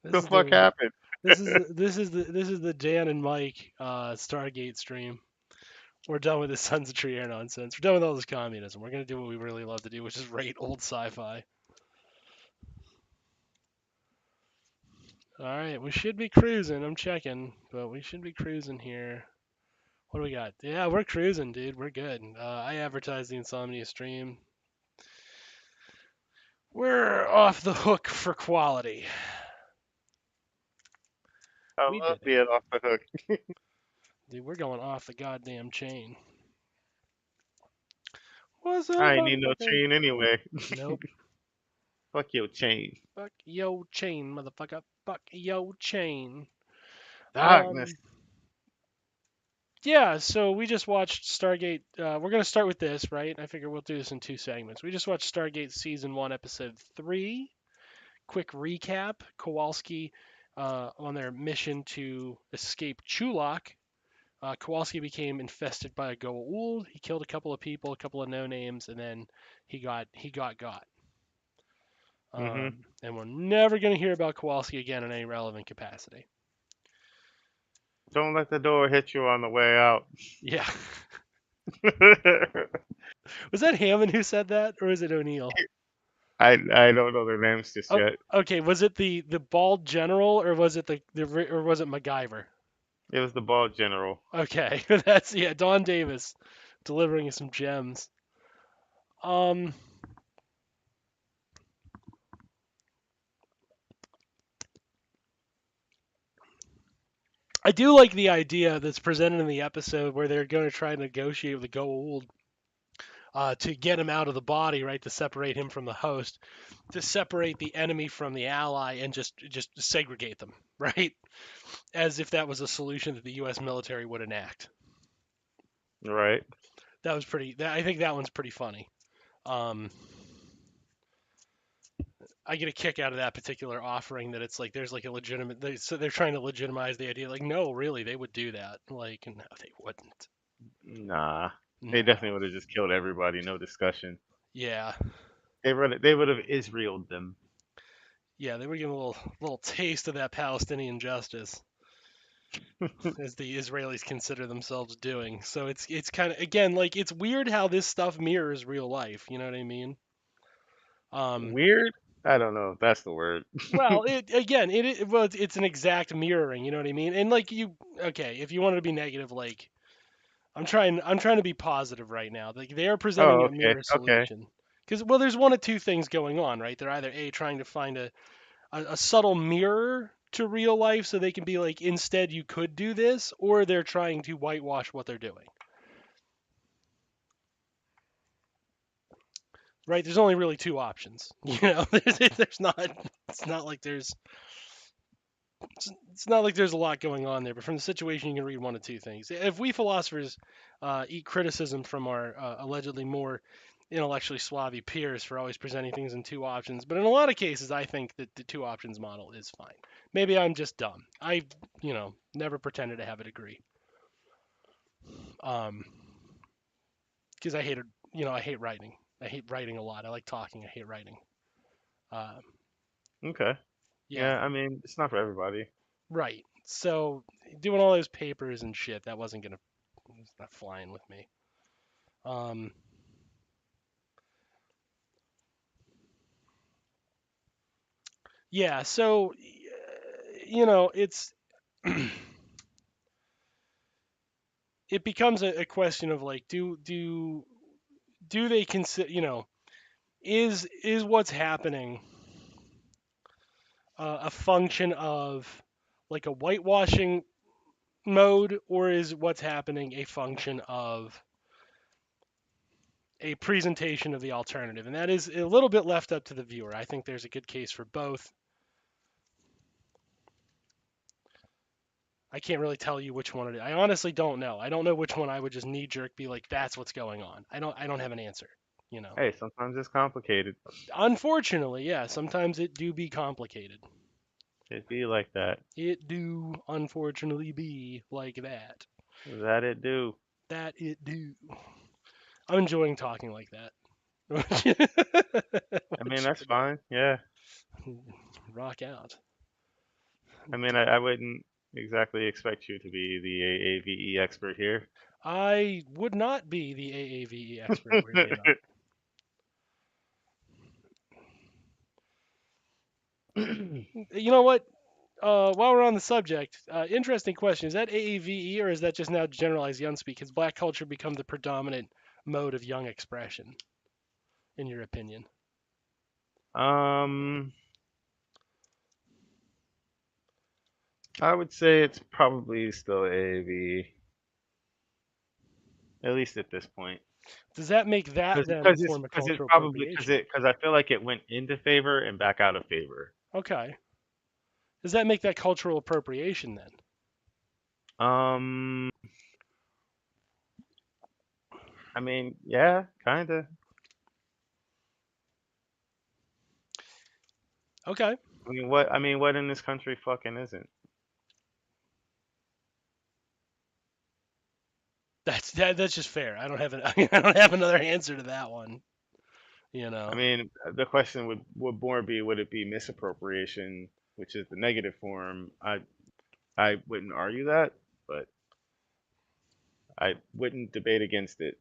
This The is fuck the happened? this is the Dan and Mike Stargate stream. We're done with this Sons of Tree Air nonsense. We're done with all this communism. We're gonna do what we really love to do, which is rate old sci-fi. All right, we should be cruising. I'm checking, but we should be cruising here. What do we got? Yeah, we're cruising, dude. We're good. I advertised the Insomnia stream. We're off the hook for quality. I We love did it. being off the hook. Dude, we're going off the goddamn chain. What's up, I ain't need no motherfucker? chain anyway. Nope. Fuck your chain. Fuck yo chain, motherfucker. Fuck yo chain. Darkness. Yeah, so we just watched Stargate. We're going to start with this, right? I figure we'll do this in two segments. We just watched Stargate Season 1, Episode 3. Quick recap. Kowalski on their mission to escape Chulak. Kowalski became infested by a Goa'uld. He killed a couple of people, a couple of no names, and then he got. Hmm. And we're never going to hear about Kowalski again in any relevant capacity. Don't let the door hit you on the way out. Yeah. Was that Hammond who said that, or was it O'Neill? I don't know their names just Oh, yet. okay. Was it the bald general, or was it or was it MacGyver? It was the bald general. Okay, that's yeah. Don Davis delivering some gems. Um, I do like the idea that's presented in the episode where they're going to try and negotiate with the Goa'uld to get him out of the body, right? To separate him from the host, to separate the enemy from the ally, and just segregate them, right? As if that was a solution that the U.S. military would enact. Right. That was pretty. I think that one's pretty funny. Um, I get a kick out of that particular offering that it's like there's like a legitimate. So they're trying to legitimize the idea. Like, no, really, they would do that. Like, no, they wouldn't. Nah. They No. definitely would have just killed everybody, no discussion. Yeah. They would have Israeled them. Yeah, they were giving a little taste of that Palestinian justice, as the Israelis consider themselves doing. So it's kind of again like it's weird how this stuff mirrors real life. You know what I mean? Um, Weird? I don't know if that's the word. well, it again well it's an exact mirroring. You know what I mean? And like you okay, if you wanted to be negative, like I'm trying to be positive right now. Like they are presenting Oh, a okay. mirror Okay. solution. Because well, there's one of two things going on, right? They're either a trying to find a subtle mirror to real life so they can be like instead you could do this, or they're trying to whitewash what they're doing. Right? There's only really two options. You know, there's not. It's not like there's. It's not like there's a lot going on there. But from the situation, you can read one of two things. If we philosophers eat criticism from our allegedly more intellectually suave peers for always presenting things in two options, but in a lot of cases, I think that the two options model is fine. Maybe I'm just dumb. I, never pretended to have a degree. Um, because I hated, I hate writing. I hate writing a lot. I like talking. I hate writing. Uh, Okay. yeah, Yeah, I mean, it's not for everybody. right. So doing all those papers and shit, that wasn't gonna, it's not flying with me. Um, yeah. So, it's it becomes a question of like, do they consider, is what's happening a function of like a whitewashing mode, or is what's happening a function of a presentation of the alternative? And that is a little bit left up to the viewer. I think there's a good case for both. I can't really tell you which one it is. I honestly don't know. I don't know which one I would just knee jerk be like, that's what's going on. I don't have an answer, you know. Hey, sometimes it's complicated. Unfortunately, yeah, sometimes it do be complicated. It be like that. It do unfortunately be like that. That it do. That it do. I'm enjoying talking like that. I mean, What that's you know. fine. Yeah. Rock out. I mean, I wouldn't exactly expect you to be the AAVE expert here. I would not be the AAVE expert, weirdly enough. You know what? While we're on the subject, interesting question. Is that AAVE or is that just now generalized young speak? Has black culture become the predominant mode of young expression, in your opinion? um, I would say it's probably still AAVE, at least at this point. Does that make that then a form of Because it's cultural probably appropriation? because I feel like it went into favor and back out of favor. Okay. Does that make that cultural appropriation then? Um, I mean, yeah, kind of. Okay. I mean, what in this country fucking isn't? That's just fair. I don't have an I don't have another answer to that one. You I know. mean, the question would more be, would it be misappropriation, which is the negative form? I wouldn't argue that, but I wouldn't debate against it.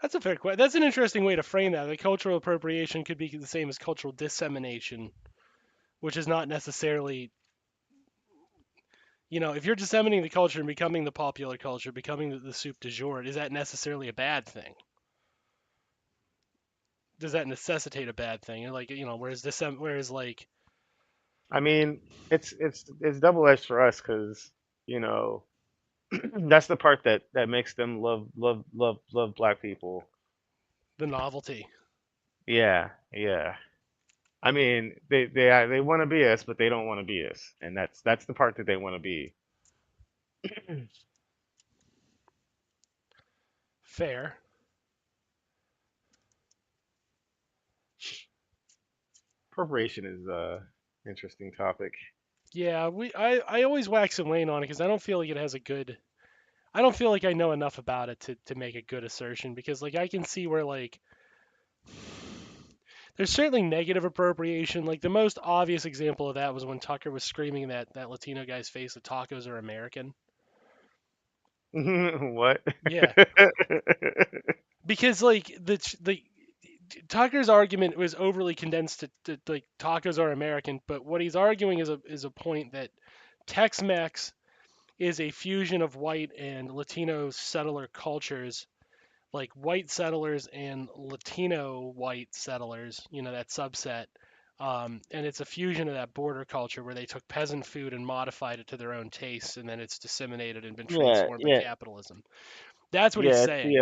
That's a fair question. That's an interesting way to frame that. Like cultural appropriation could be the same as cultural dissemination, which is not necessarily, if you're disseminating the culture and becoming the popular culture, becoming the soup du jour, is that necessarily a bad thing? Does that necessitate a bad thing? And like, whereas like, I mean, it's double edged for us because you know that's the part that makes them love black people. the novelty. Yeah, yeah. I mean, they want to be us, but they don't want to be us, and that's the part that they want to be. Fair. Appropriation is a interesting topic. Yeah, I always wax and wane on it because I don't feel like it has a good. I don't feel like I know enough about it to make a good assertion because like I can see where like there's certainly negative appropriation. Like the most obvious example of that was when Tucker was screaming in that Latino guy's face that tacos are American. What? Yeah, because like the Tucker's argument was overly condensed to like tacos are American, but what he's arguing is a point that Tex-Mex is a fusion of white and Latino settler cultures, like white settlers and Latino white settlers, that subset. And it's a fusion of that border culture where they took peasant food and modified it to their own tastes, and then it's disseminated and been Yeah, transformed by yeah, capitalism. That's what he's yeah. saying.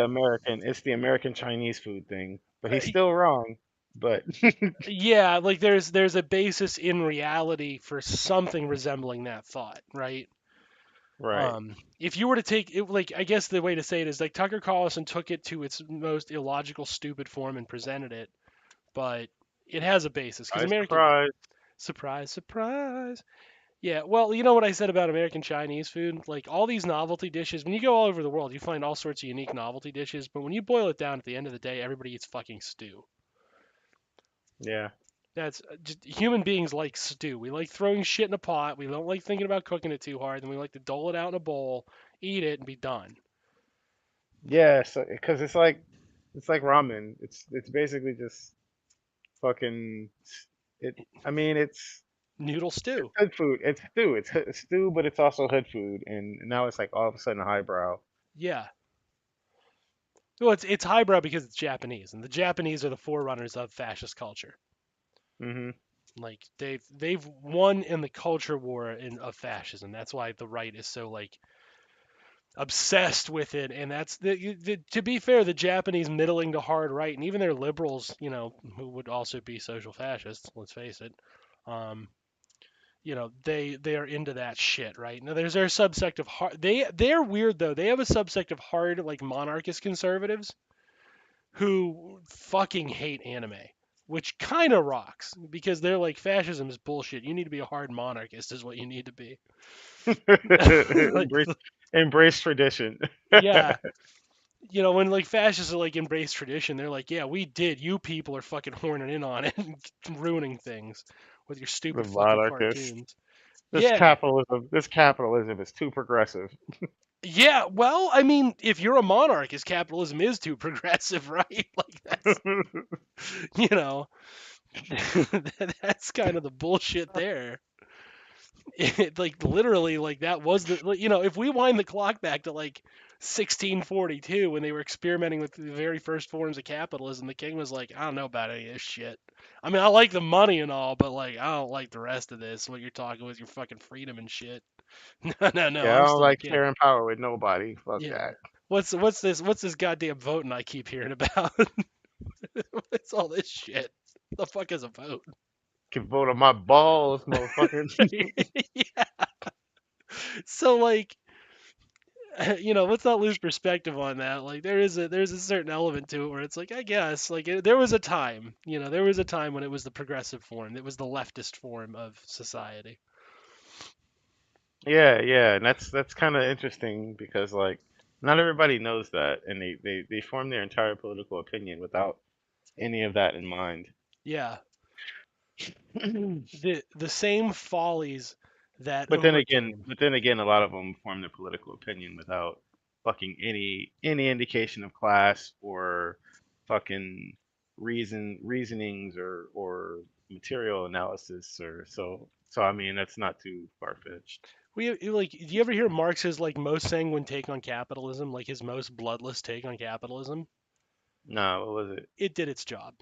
It's the American Chinese food thing, but he's Uh, still wrong. But yeah, like there's a basis in reality for something resembling that thought, right? right, If you were to take it, like I guess the way to say it is like Tucker Carlson took it to its most illogical, stupid form and presented it, but it has a basis because I American surprise. surprise, surprise. Yeah, well, you know what I said about American Chinese food? Like all these novelty dishes, when you go all over the world, you find all sorts of unique novelty dishes, but when you boil it down at the end of the day, everybody eats fucking stew. Yeah, That's just human beings like stew. We like throwing shit in a pot. We don't like thinking about cooking it too hard, and we like to dole it out in a bowl, eat it, and be done. yeah. So because it's like ramen. It's basically just fucking it. I mean, Noodle it's stew. hood food. It's stew. It's stew, but it's also hood food. And now it's like all of a sudden highbrow. Yeah. Well, it's highbrow because it's Japanese, and the Japanese are the forerunners of fascist culture. Hmm. Like they've won in the culture war of fascism. That's why the right is so like obsessed with it. And that's to be fair, the Japanese middling to hard right, and even their liberals, who would also be social fascists. Let's face it. Um, they are into that shit, right? Now there's their subsect of hard. They're weird though. They have a subsect of hard like monarchist conservatives who fucking hate anime, which kind of rocks because they're like fascism is bullshit. You need to be a hard monarchist, is what you need to be. Like, embrace embrace tradition. yeah, When like fascists are like embrace tradition, they're like, yeah, we did. You people are fucking horning in on it and ruining things with your The stupid fucking monarchist. cartoons. This Yeah. capitalism. This capitalism is too progressive. Yeah, well, I mean, if you're a monarchist, capitalism is too progressive, right? Like you know, that's kind of the bullshit there. Like literally, like that was if we wind the clock back to like 1642 when they were experimenting with the very first forms of capitalism, the king was like, I don't know about any of this shit. I mean, I like the money and all, but like, I don't like the rest of this. What you're talking with your fucking freedom and shit. No, no, no. Yeah, I I'm don't still the like king. sharing power with nobody. Fuck Yeah. that. What's this goddamn voting I keep hearing about? What's all this shit? The fuck is a vote? Can vote on my balls, motherfucker. Yeah. So like, let's not lose perspective on that. Like there's a certain element to it where it's like I guess like there was a time, there was a time when it was the progressive form, it was the leftist form of society. Yeah, yeah, and that's kind of interesting because like not everybody knows that, and they form their entire political opinion without any of that in mind. Yeah, the same follies that But then again, overcame. a lot of them form their political opinion without fucking any indication of class or fucking reasonings or material analysis or so. I mean, that's not too far fetched. Do you ever hear Marx's like most sanguine take on capitalism, like his most bloodless take on capitalism? No, what was it? It did its job.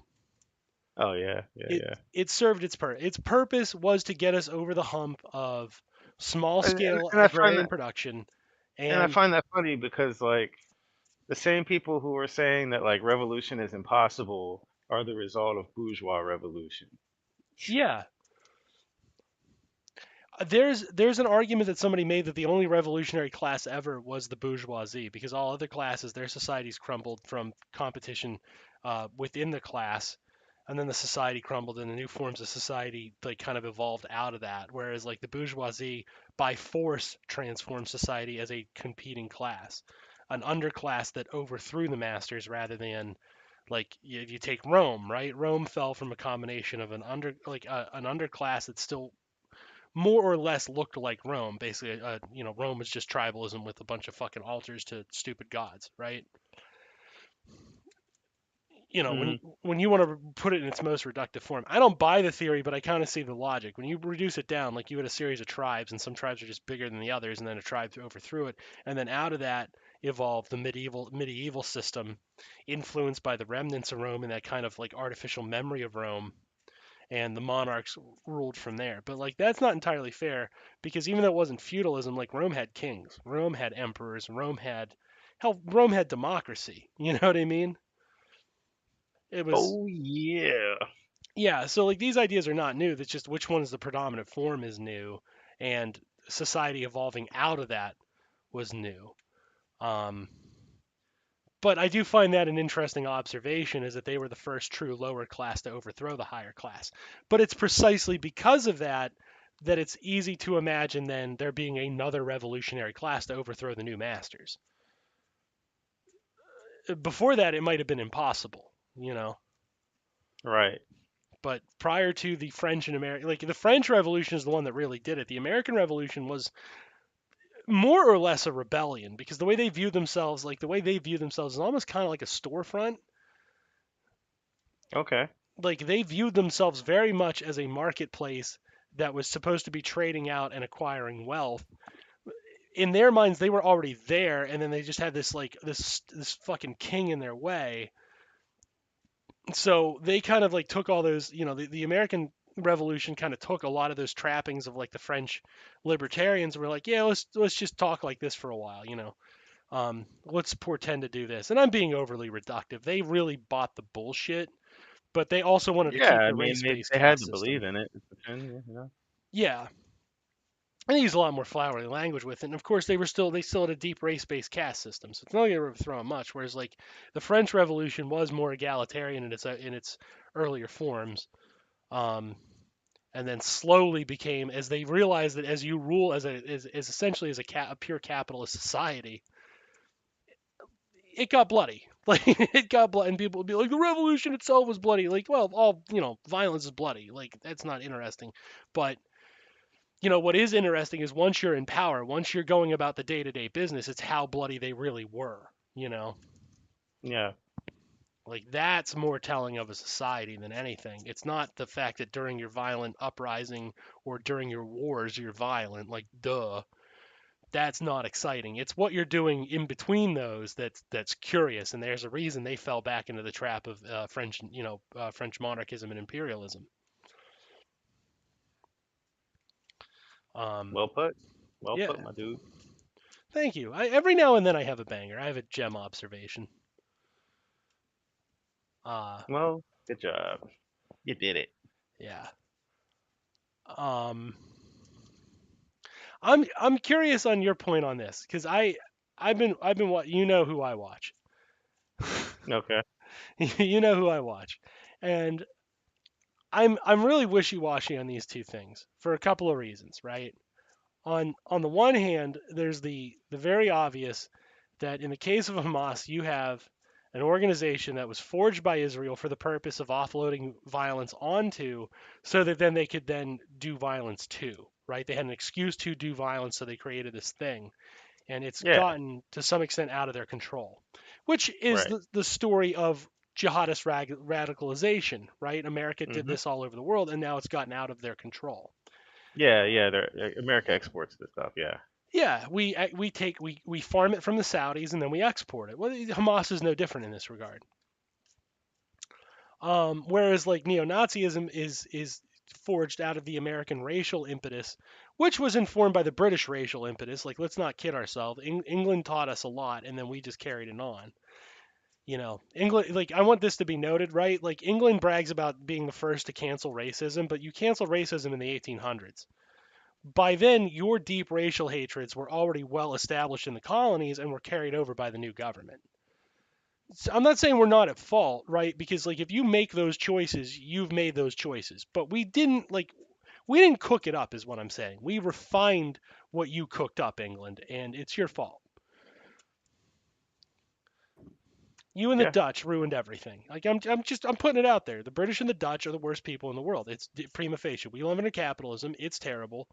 Oh yeah, yeah, it yeah. it served its purpose. Its purpose was to get us over the hump of small scale And I find agrarian that production, and I and find that funny because like the same people who are saying that like revolution is impossible are the result of bourgeois revolution. yeah, there's an argument that somebody made that the only revolutionary class ever was the bourgeoisie because all other classes, their societies crumbled from competition within the class, and then the society crumbled and the new forms of society like kind of evolved out of that, whereas like the bourgeoisie by force transformed society as a competing class, an underclass that overthrew the masters rather than like you take Rome, right? Rome fell from a combination of an underclass that still more or less looked like Rome. Basically, Rome was just tribalism with a bunch of fucking altars to stupid gods, right? When Hmm. when you want to put it in its most reductive form, I don't buy the theory, but I kind of see the logic. When you reduce it down, like you had a series of tribes, and some tribes are just bigger than the others, and then a tribe overthrew it, and then out of that evolved the medieval system, influenced by the remnants of Rome and that kind of like artificial memory of Rome, and the monarchs ruled from there. But like that's not entirely fair because even though it wasn't feudalism, like Rome had kings, Rome had emperors, Rome had democracy. You know what I mean? It was Oh yeah. Yeah. So like these ideas are not new. That's just which one is the predominant form is new, and society evolving out of that was new. Um, but I do find that an interesting observation is that they were the first true lower class to overthrow the higher class. But it's precisely because of that that it's easy to imagine then there being another revolutionary class to overthrow the new masters. Before that, it might have been impossible, you know. Right. But prior to the French and American, like the French Revolution is the one that really did it. The American Revolution was more or less a rebellion because the way they view themselves is almost kind of like a storefront. Okay. Like they viewed themselves very much as a marketplace that was supposed to be trading out and acquiring wealth. In their minds, they were already there, and then they just had this fucking king in their way. So they kind of like took all those, the American Revolution kind of took a lot of those trappings of like the French libertarians. And were like, yeah, let's just talk like this for a while, let's pretend to do this. And I'm being overly reductive. They really bought the bullshit, but they also wanted to Yeah, keep I the mean race-based they had caste to believe system. in it. It's the yeah. Yeah, and they use a lot more flowery language with it. And of course, they still had a deep race-based caste system, so it's not going to overthrow them much. Whereas like the French Revolution was more egalitarian in its earlier forms, um, and then slowly became as they realized that as you rule as essentially as a pure capitalist society, it got bloody. Like it got bloody, and people would be like, the revolution itself was bloody. Like, well, all violence is bloody. Like that's not interesting. But what is interesting is once you're in power, once you're going about the day-to-day business, it's how bloody they really were. Yeah. Like that's more telling of a society than anything. It's not the fact that during your violent uprising or during your wars you're violent. Like, duh. That's not exciting. It's what you're doing in between those that's curious, and there's a reason they fell back into the trap of French monarchism and imperialism. Um, Well put. Well yeah, put, my dude. thank you. Every now and then I have a banger. I have a gem observation. Uh, Well, good job. You did it. yeah. Um, I'm curious on your point on this because I've been you know who I watch. Okay. You know who I watch, and I'm really wishy-washy on these two things for a couple of reasons, right? On the one hand, there's the very obvious that in the case of Hamas, you have an organization that was forged by Israel for the purpose of offloading violence onto, so that then they could then do violence too, right? They had an excuse to do violence, so they created this thing, and it's Yeah. gotten to some extent out of their control, which is Right. the story of jihadist radicalization, right? America did Mhm. this all over the world, and now it's gotten out of their control. Yeah. Yeah. America exports this stuff. Yeah. Yeah, we farm it from the Saudis and then we export it. Well, Hamas is no different in this regard. Whereas like neo-Nazism is forged out of the American racial impetus, which was informed by the British racial impetus. Like, let's not kid ourselves. England taught us a lot, and then we just carried it on. England. Like, I want this to be noted, right? Like, England brags about being the first to cancel racism, but you cancel racism in the 1800s. By then, your deep racial hatreds were already well established in the colonies and were carried over by the new government. So I'm not saying we're not at fault, right? Because like if you make those choices, you've made those choices. But we didn't cook it up is what I'm saying. We refined what you cooked up, England, and it's your fault. You and the Yeah. Dutch ruined everything. Like I'm putting it out there. The British and the Dutch are the worst people in the world. It's prima facie. We live under capitalism. It's terrible.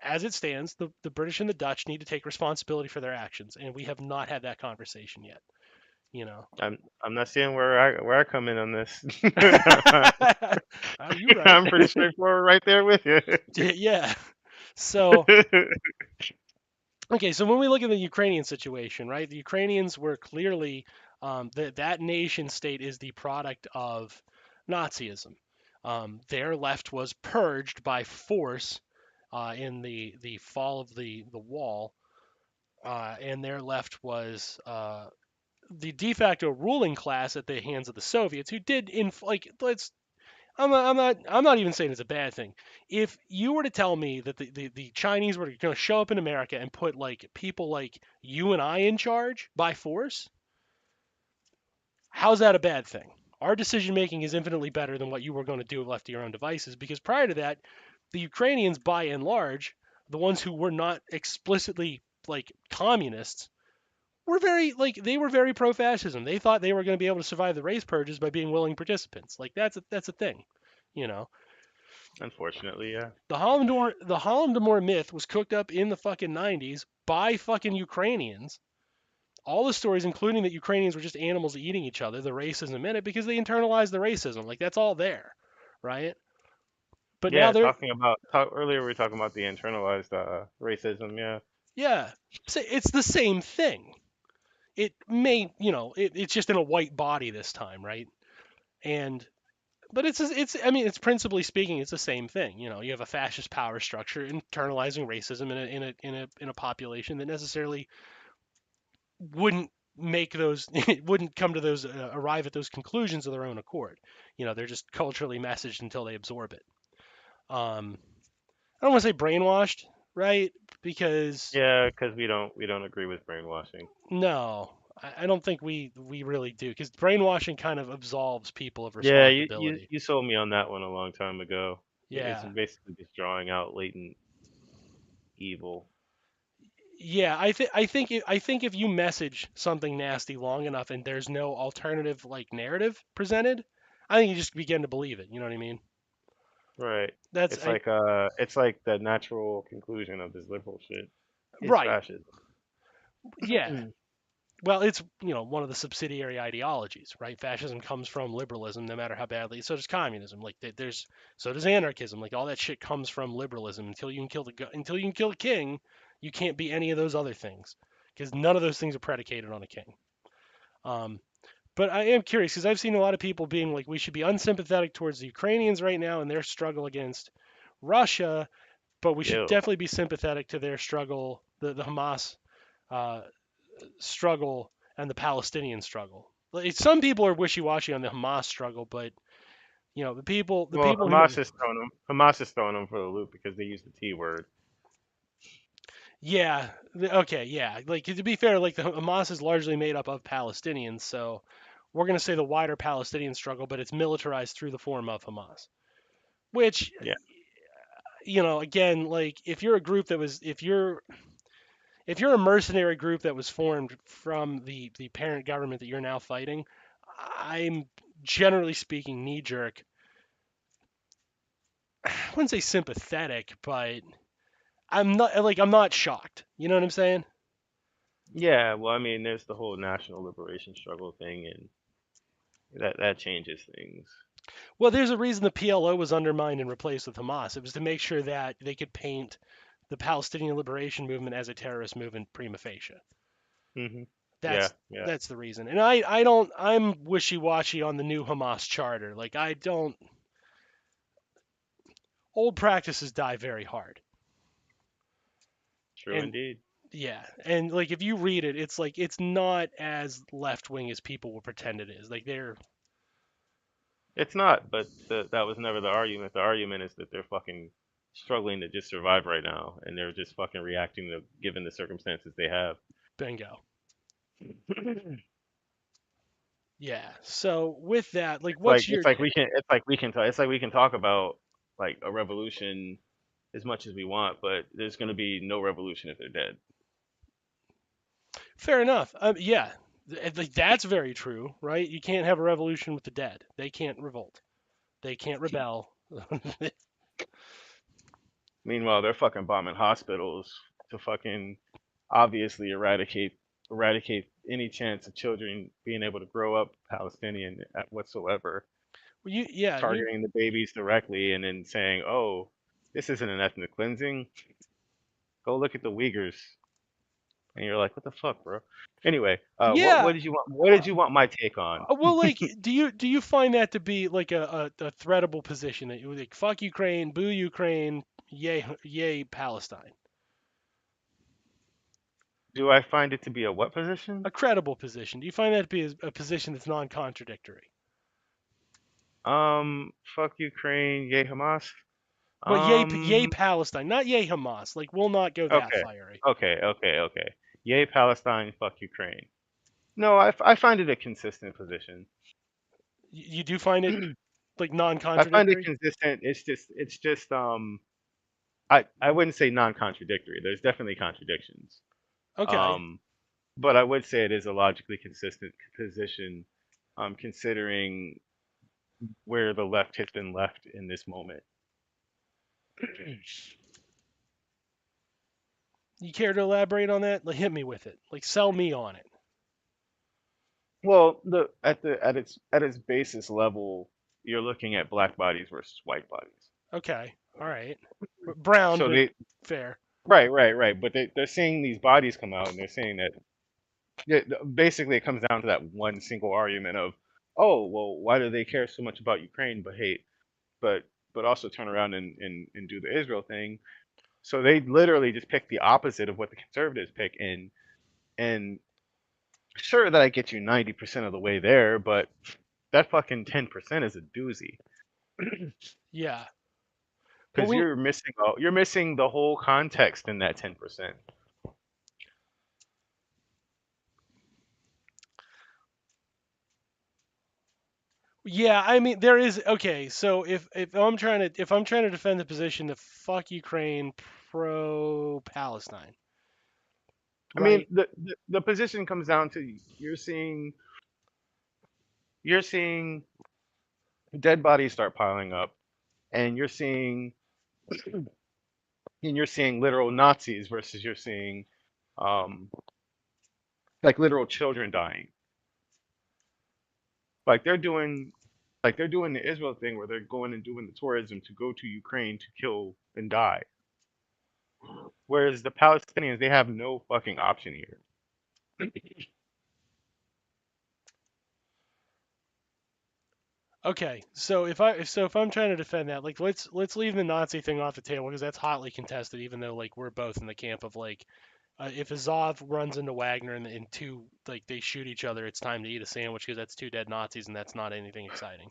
As it stands, the British and the Dutch need to take responsibility for their actions, and we have not had that conversation yet. You know. I'm not seeing where I come in on this. Oh, you right. I'm pretty straightforward right there with you. Yeah. So, okay, so when we look at the Ukrainian situation, right, the Ukrainians were clearly that nation state is the product of Nazism. Their left was purged by force in the fall of the wall, and their left was the de facto ruling class at the hands of the Soviets, who did in like let's I'm not even saying it's a bad thing. If you were to tell me that the Chinese were going to show up in America and put like people like you and I in charge by force, how's that a bad thing? Our decision making is infinitely better than what you were going to do left to your own devices, because prior to that, the Ukrainians, by and large, the ones who were not explicitly like communists, were very pro-fascism. They thought they were going to be able to survive the race purges by being willing participants. Like that's a thing, you know. Unfortunately, yeah. The Holodomor myth was cooked up in the fucking 90s by fucking Ukrainians. All the stories, including that Ukrainians were just animals eating each other, the racism in it, because they internalized the racism. Like that's all there, right? But now Yeah, they're earlier we were talking about the internalized racism, yeah. yeah, it's the same thing. It may, it's just in a white body this time, right? And but I mean, it's principally speaking, it's the same thing. You have a fascist power structure internalizing racism in a population that necessarily wouldn't make those wouldn't come to those arrive at those conclusions of their own accord. They're just culturally messaged until they absorb it. I don't want to say brainwashed, right? Because Yeah, because we don't agree with brainwashing. no, I don't think we really do. Because brainwashing kind of absolves people of Yeah, you responsibility. you sold me on that one a long time ago. It's Yeah, basically just drawing out latent evil. Yeah, I think if you message something nasty long enough and there's no alternative like narrative presented, I think you just begin to believe it. You know what I mean? Right. That's I It's like the natural conclusion of this liberal shit is right. fascism. Yeah. Well, it's one of the subsidiary ideologies, right? Fascism comes from liberalism, no matter how badly. So does communism. Like there's so does anarchism. Like all that shit comes from liberalism. Until you can kill the king, you can't be any of those other things because none of those things are predicated on a king. Um, but I am curious because I've seen a lot of people being like, we should be unsympathetic towards the Ukrainians right now and their struggle against Russia, but we should Ew. definitely be sympathetic to their struggle, the Hamas uh, struggle and the Palestinian struggle. Like, some people are wishy-washy on the Hamas struggle, but the Well, people who are, Hamas is throwing them for the loop because they use the T word. yeah, okay, yeah. Like to be fair, like the Hamas is largely made up of Palestinians, so we're gonna say the wider Palestinian struggle, but it's militarized through the form of Hamas. Which, Yeah. again, like if you're a mercenary group that was formed from the parent government that you're now fighting, I'm generally speaking knee jerk. I wouldn't say sympathetic, but I'm not shocked. You know what I'm saying? Yeah, well, I mean, there's the whole national liberation struggle thing, and that changes things. Well, there's a reason the PLO was undermined and replaced with Hamas. It was to make sure that they could paint the Palestinian liberation movement as a terrorist movement prima facie. Yeah, That's yeah, that's the reason. And I'm wishy-washy on the new Hamas charter. Like I don't old practices die very hard. true And indeed. yeah, and like if you read it, it's like it's not as left wing as people will pretend it is. Like they're It's not, but that was never the argument. The argument is that they're fucking struggling to just survive right now, and they're just fucking reacting to given the circumstances they have. bingo. Yeah. So with that, like, what's your it's like we can talk about like a revolution as much as we want, but there's going to be no revolution if they're dead. fair enough? Yeah, like that's very true, right? You can't have a revolution with the dead. They can't revolt. They can't rebel. Meanwhile, they're fucking bombing hospitals to fucking obviously eradicate any chance of children being able to grow up Palestinian whatsoever, Yeah, targeting the babies directly and then saying, "Oh, this isn't an ethnic cleansing. Go look at the Uyghurs." And you're like, "What the fuck, bro?" Anyway, what yeah. did you want? What did you want my take on? Well, like, do you find that to be like a threadable position that you like fuck Ukraine, boo Ukraine, yay Palestine? Do I find it to be a what position? A credible position. Do you find that to be a position that's non-contradictory? Fuck Ukraine, yay Hamas. Well, yay Um, Palestine, not yay Hamas. Like, we'll not go that okay, fiery. okay. Yay Palestine, fuck Ukraine. No, I find it a consistent position. You do find it like I find it non-contradictory? consistent. It's just I wouldn't say non-contradictory. There's definitely contradictions. Okay. Um, but I would say it is a logically consistent position, considering where the left has been left in this moment. You care to elaborate on that? Like, hit me with it. Like, sell me on it. Well, at its basis level, you're looking at black bodies versus white bodies. Okay. All right. Brown, So but they fair. right. But they're seeing these bodies come out, and they're saying that basically it comes down to that one single argument of, oh, well, why do they care so much about Ukraine, but hate, but also turn around and do the Israel thing? So they literally just pick the opposite of what the conservatives pick, and sure that I get you 90% of the way there, but that fucking 10% is a doozy Yeah. Well, because you're missing the whole context in that 10%. yeah. I mean, there is okay. So if I'm trying to defend the position to fuck Ukraine pro Palestine, I mean, right? the position comes down to you're seeing dead bodies start piling up, and you're seeing literal Nazis versus you're seeing um like literal children dying. Like they're doing the Israel thing where they're going and doing the tourism to go to Ukraine to kill and die. Whereas the Palestinians, they have no fucking option here. Okay, so if I'm trying to defend that, like let's leave the Nazi thing off the table because that's hotly contested, even though like we're both in the camp of like if Azov runs into Wagner and two like they shoot each other, it's time to eat a sandwich because that's two dead Nazis and that's not anything exciting.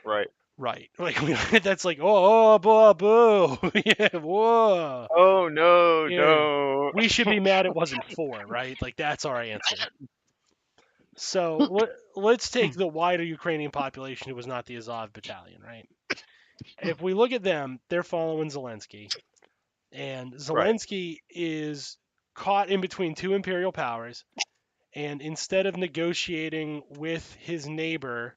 Right. Right. Like that's like oh boo boo yeah whoa Oh no, yeah. no. We should be mad it wasn't four, right? Like that's our answer. So let's take the wider Ukrainian population who was not the Azov battalion, right? If we look at them, they're following Zelensky, and Right. Zelensky is caught in between two imperial powers. And instead of negotiating with his neighbor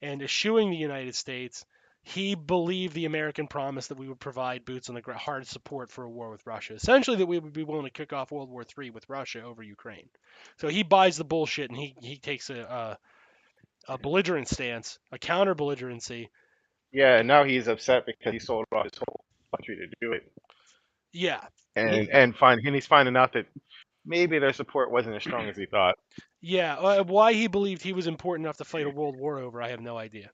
and eschewing the United States, he believed the American promise that we would provide boots on the ground, hard support for a war with Russia. Essentially, that we would be willing to kick off World War III with Russia over Ukraine. So he buys the bullshit and he takes a belligerent stance, a counter belligerency. Yeah, and now he's upset because he sold off his whole country to do it, Yeah, and he, he's finding out that maybe their support wasn't as strong as he thought. yeah. Why he believed he was important enough to fight a world war over, I have no idea.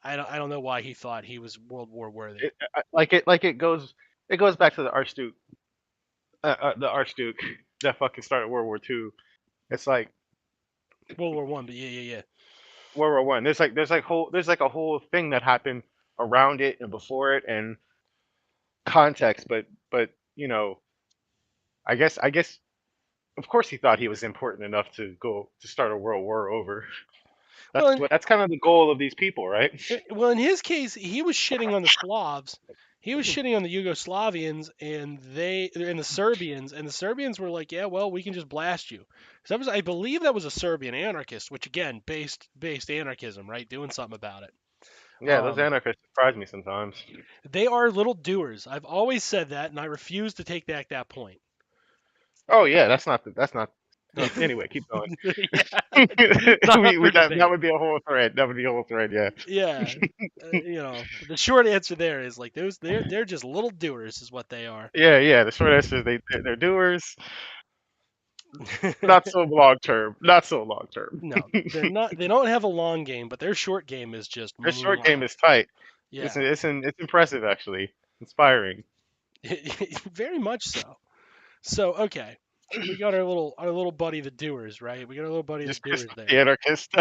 I don't know why he thought he was World War worthy. It goes back to the Archduke that fucking started World War II. It's like World War One, but yeah. World War One. There's like a whole thing that happened around it and before it and context, but you know, I guess of course he thought he was important enough to go to start a world war over. Well, in, That's kind of the goal of these people, right? well, in his case, he was shitting on the Slavs. He was shitting on the Yugoslavians and the Serbians, and the Serbians were like, "Yeah, well, we can just blast you." So that was, I believe, that was a Serbian anarchist, which again, based anarchism, right? Doing something about it. Yeah, those Um, anarchists surprise me sometimes. they are little doers. I've always said that, and I refuse to take back that point. Oh yeah, that's not. No, anyway, keep going. Yeah, not up for That debate. would be a whole thread. That would be a whole thread. Yeah. Yeah, the short answer there is like those they're just little doers, is what they are. Yeah. The short answer is they're doers. Not so long term. Not so long term. No, they're not. They don't have a long game, but their short game is just Their short game mwah. is tight. Yeah, It's impressive actually. Inspiring. very much so. So okay, we got our little buddy the doers, right? We got our little buddy the Just pissed doers off the there. anarchist.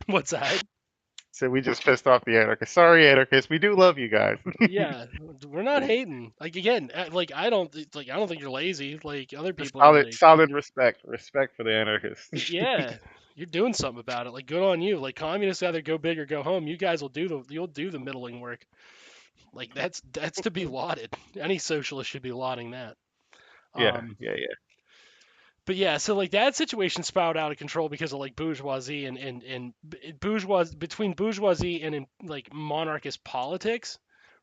What's that? So we just pissed off the anarchist. Sorry, anarchist. We do love you guys. Yeah, we're not hating. Like again, like I don't think you're lazy. Like other Just people are like, solid respect for the anarchists. yeah, you're doing something about it. Like good on you. Like communists either go big or go home. You guys will you'll do the middling work. Like that's to be lauded. Any socialist should be lauding that. Yeah, Um, yeah, yeah. but yeah, so like that situation spiraled out of control because of like bourgeoisie and between bourgeoisie and like monarchist politics,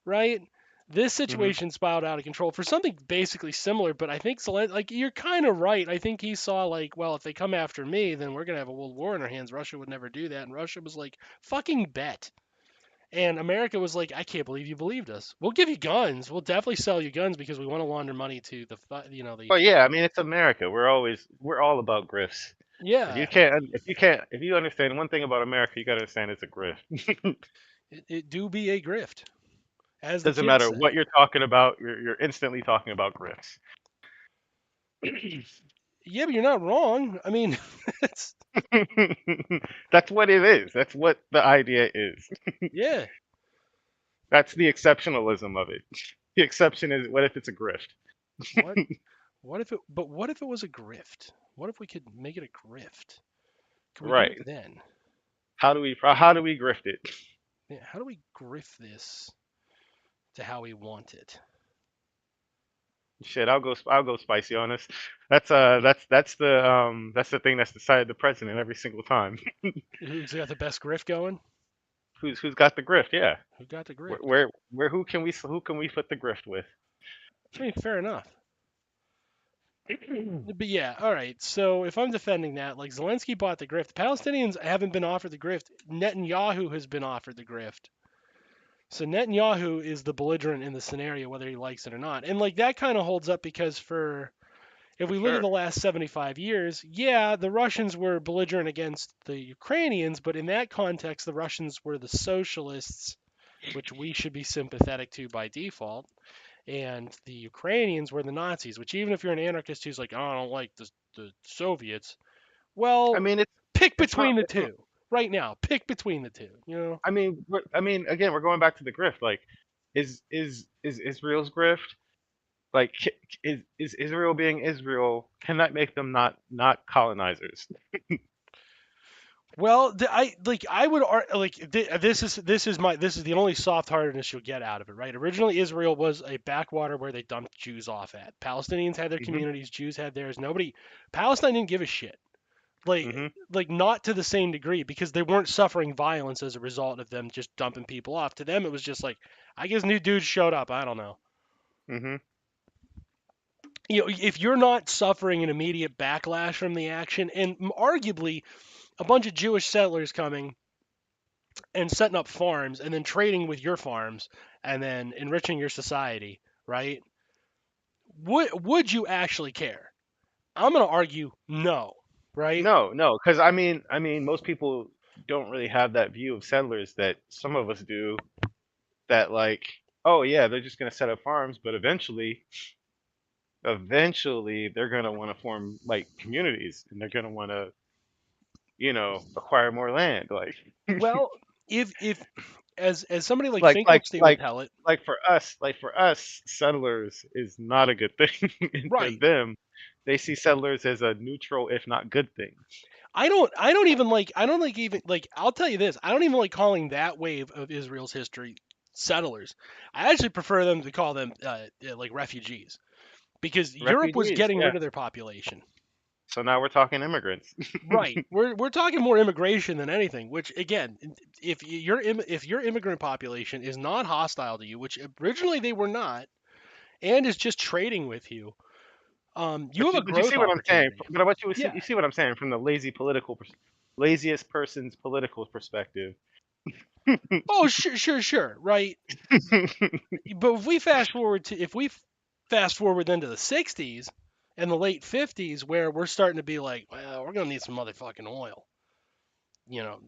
right? This Hmm. situation spiraled out of control for something basically similar, but I think like you're kind of right. I think he saw like, well, if they come after me, then we're gonna have a world war in our hands. Russia would never do that, and Russia was like, fucking bet. And America was like, I can't believe you believed us. We'll give you guns. We'll definitely sell you guns because we want to launder money to the Well, yeah. I mean, it's America. We're all about grifts. yeah. If you understand one thing about America, you gotta understand it's a grift. It do be a grift, as the Doesn't kids matter say. what you're talking about. You're instantly talking about grifts. Yeah, but you're not wrong. I mean, it's That's what it is. That's what the idea is. yeah. That's the exceptionalism of it. The exception is what if it's a grift? What what if it was a grift? What if we could make it a grift? Could we do Right. it then? How do we grift it? Yeah, how do we grift this to how we want it? Shit, I'll go spicy on us. That's the thing that's decided the president every single time. Who's got the best grift going? Who's got the grift? Yeah. Who got the Where, grift? where where who can we put the grift with? I mean, fair enough. But yeah, all right. So if I'm defending that, like Zelensky bought the grift, Palestinians haven't been offered the grift. Netanyahu has been offered the grift. So Netanyahu is the belligerent in the scenario, whether he likes it or not. And like that kind of holds up because for if For we look at sure. the last 75 years, yeah, the Russians were belligerent against the Ukrainians, but in that context, the Russians were the socialists, which we should be sympathetic to by default, and the Ukrainians were the Nazis, which even if you're an anarchist who's like, oh, I don't like the Soviets, I well, mean, pick it's not between the it's not. two right now. Pick between the two. You know. I mean, again, we're going back to the grift. Like, is Israel's grift like is Israel being Israel? Can that make them not colonizers? Well, I would this is the only soft-heartedness you'll get out of it, right? Originally, Israel was a backwater where they dumped Jews off at. Palestinians had their Mhm. communities, Jews had theirs. Nobody, Palestine didn't give a shit. Like Mhm. like not to the same degree because they weren't suffering violence as a result of them just dumping people off. To them, it was just like, I guess new dudes showed up. I don't know. Mhm. If you're not suffering an immediate backlash from the action, and arguably a bunch of Jewish settlers coming and setting up farms and then trading with your farms and then enriching your society, right? Would you actually care? I'm going to argue no, right? No, no, because I mean, most people don't really have that view of settlers that some of us do. That like, oh yeah, they're just gonna set up farms, but eventually, they're gonna want to form like communities, and they're gonna want to, acquire more land. Well, if as somebody like like, like, Finkelstein would like, tell it, like for us, settlers is not a good thing, and for right? them, they see settlers as a neutral, if not good thing. I don't like even like I'll tell you this, I don't even like calling that wave of Israel's history settlers. I actually prefer them to call them like refugees because Europe was Refugees, getting yeah. rid of their population. So now we're talking immigrants. Right. We're talking more immigration than anything, which again, if your immigrant population is not hostile to you, which originally they were not, and is just trading with you, you have a But you growth see what I'm saying. opportunity. But what Yeah. you see what I'm saying from the laziest person's political perspective. Oh, sure, sure, sure. Right. But if we fast forward then to the 60s and the late 50s where we're starting to be like, well, we're going to need some motherfucking oil.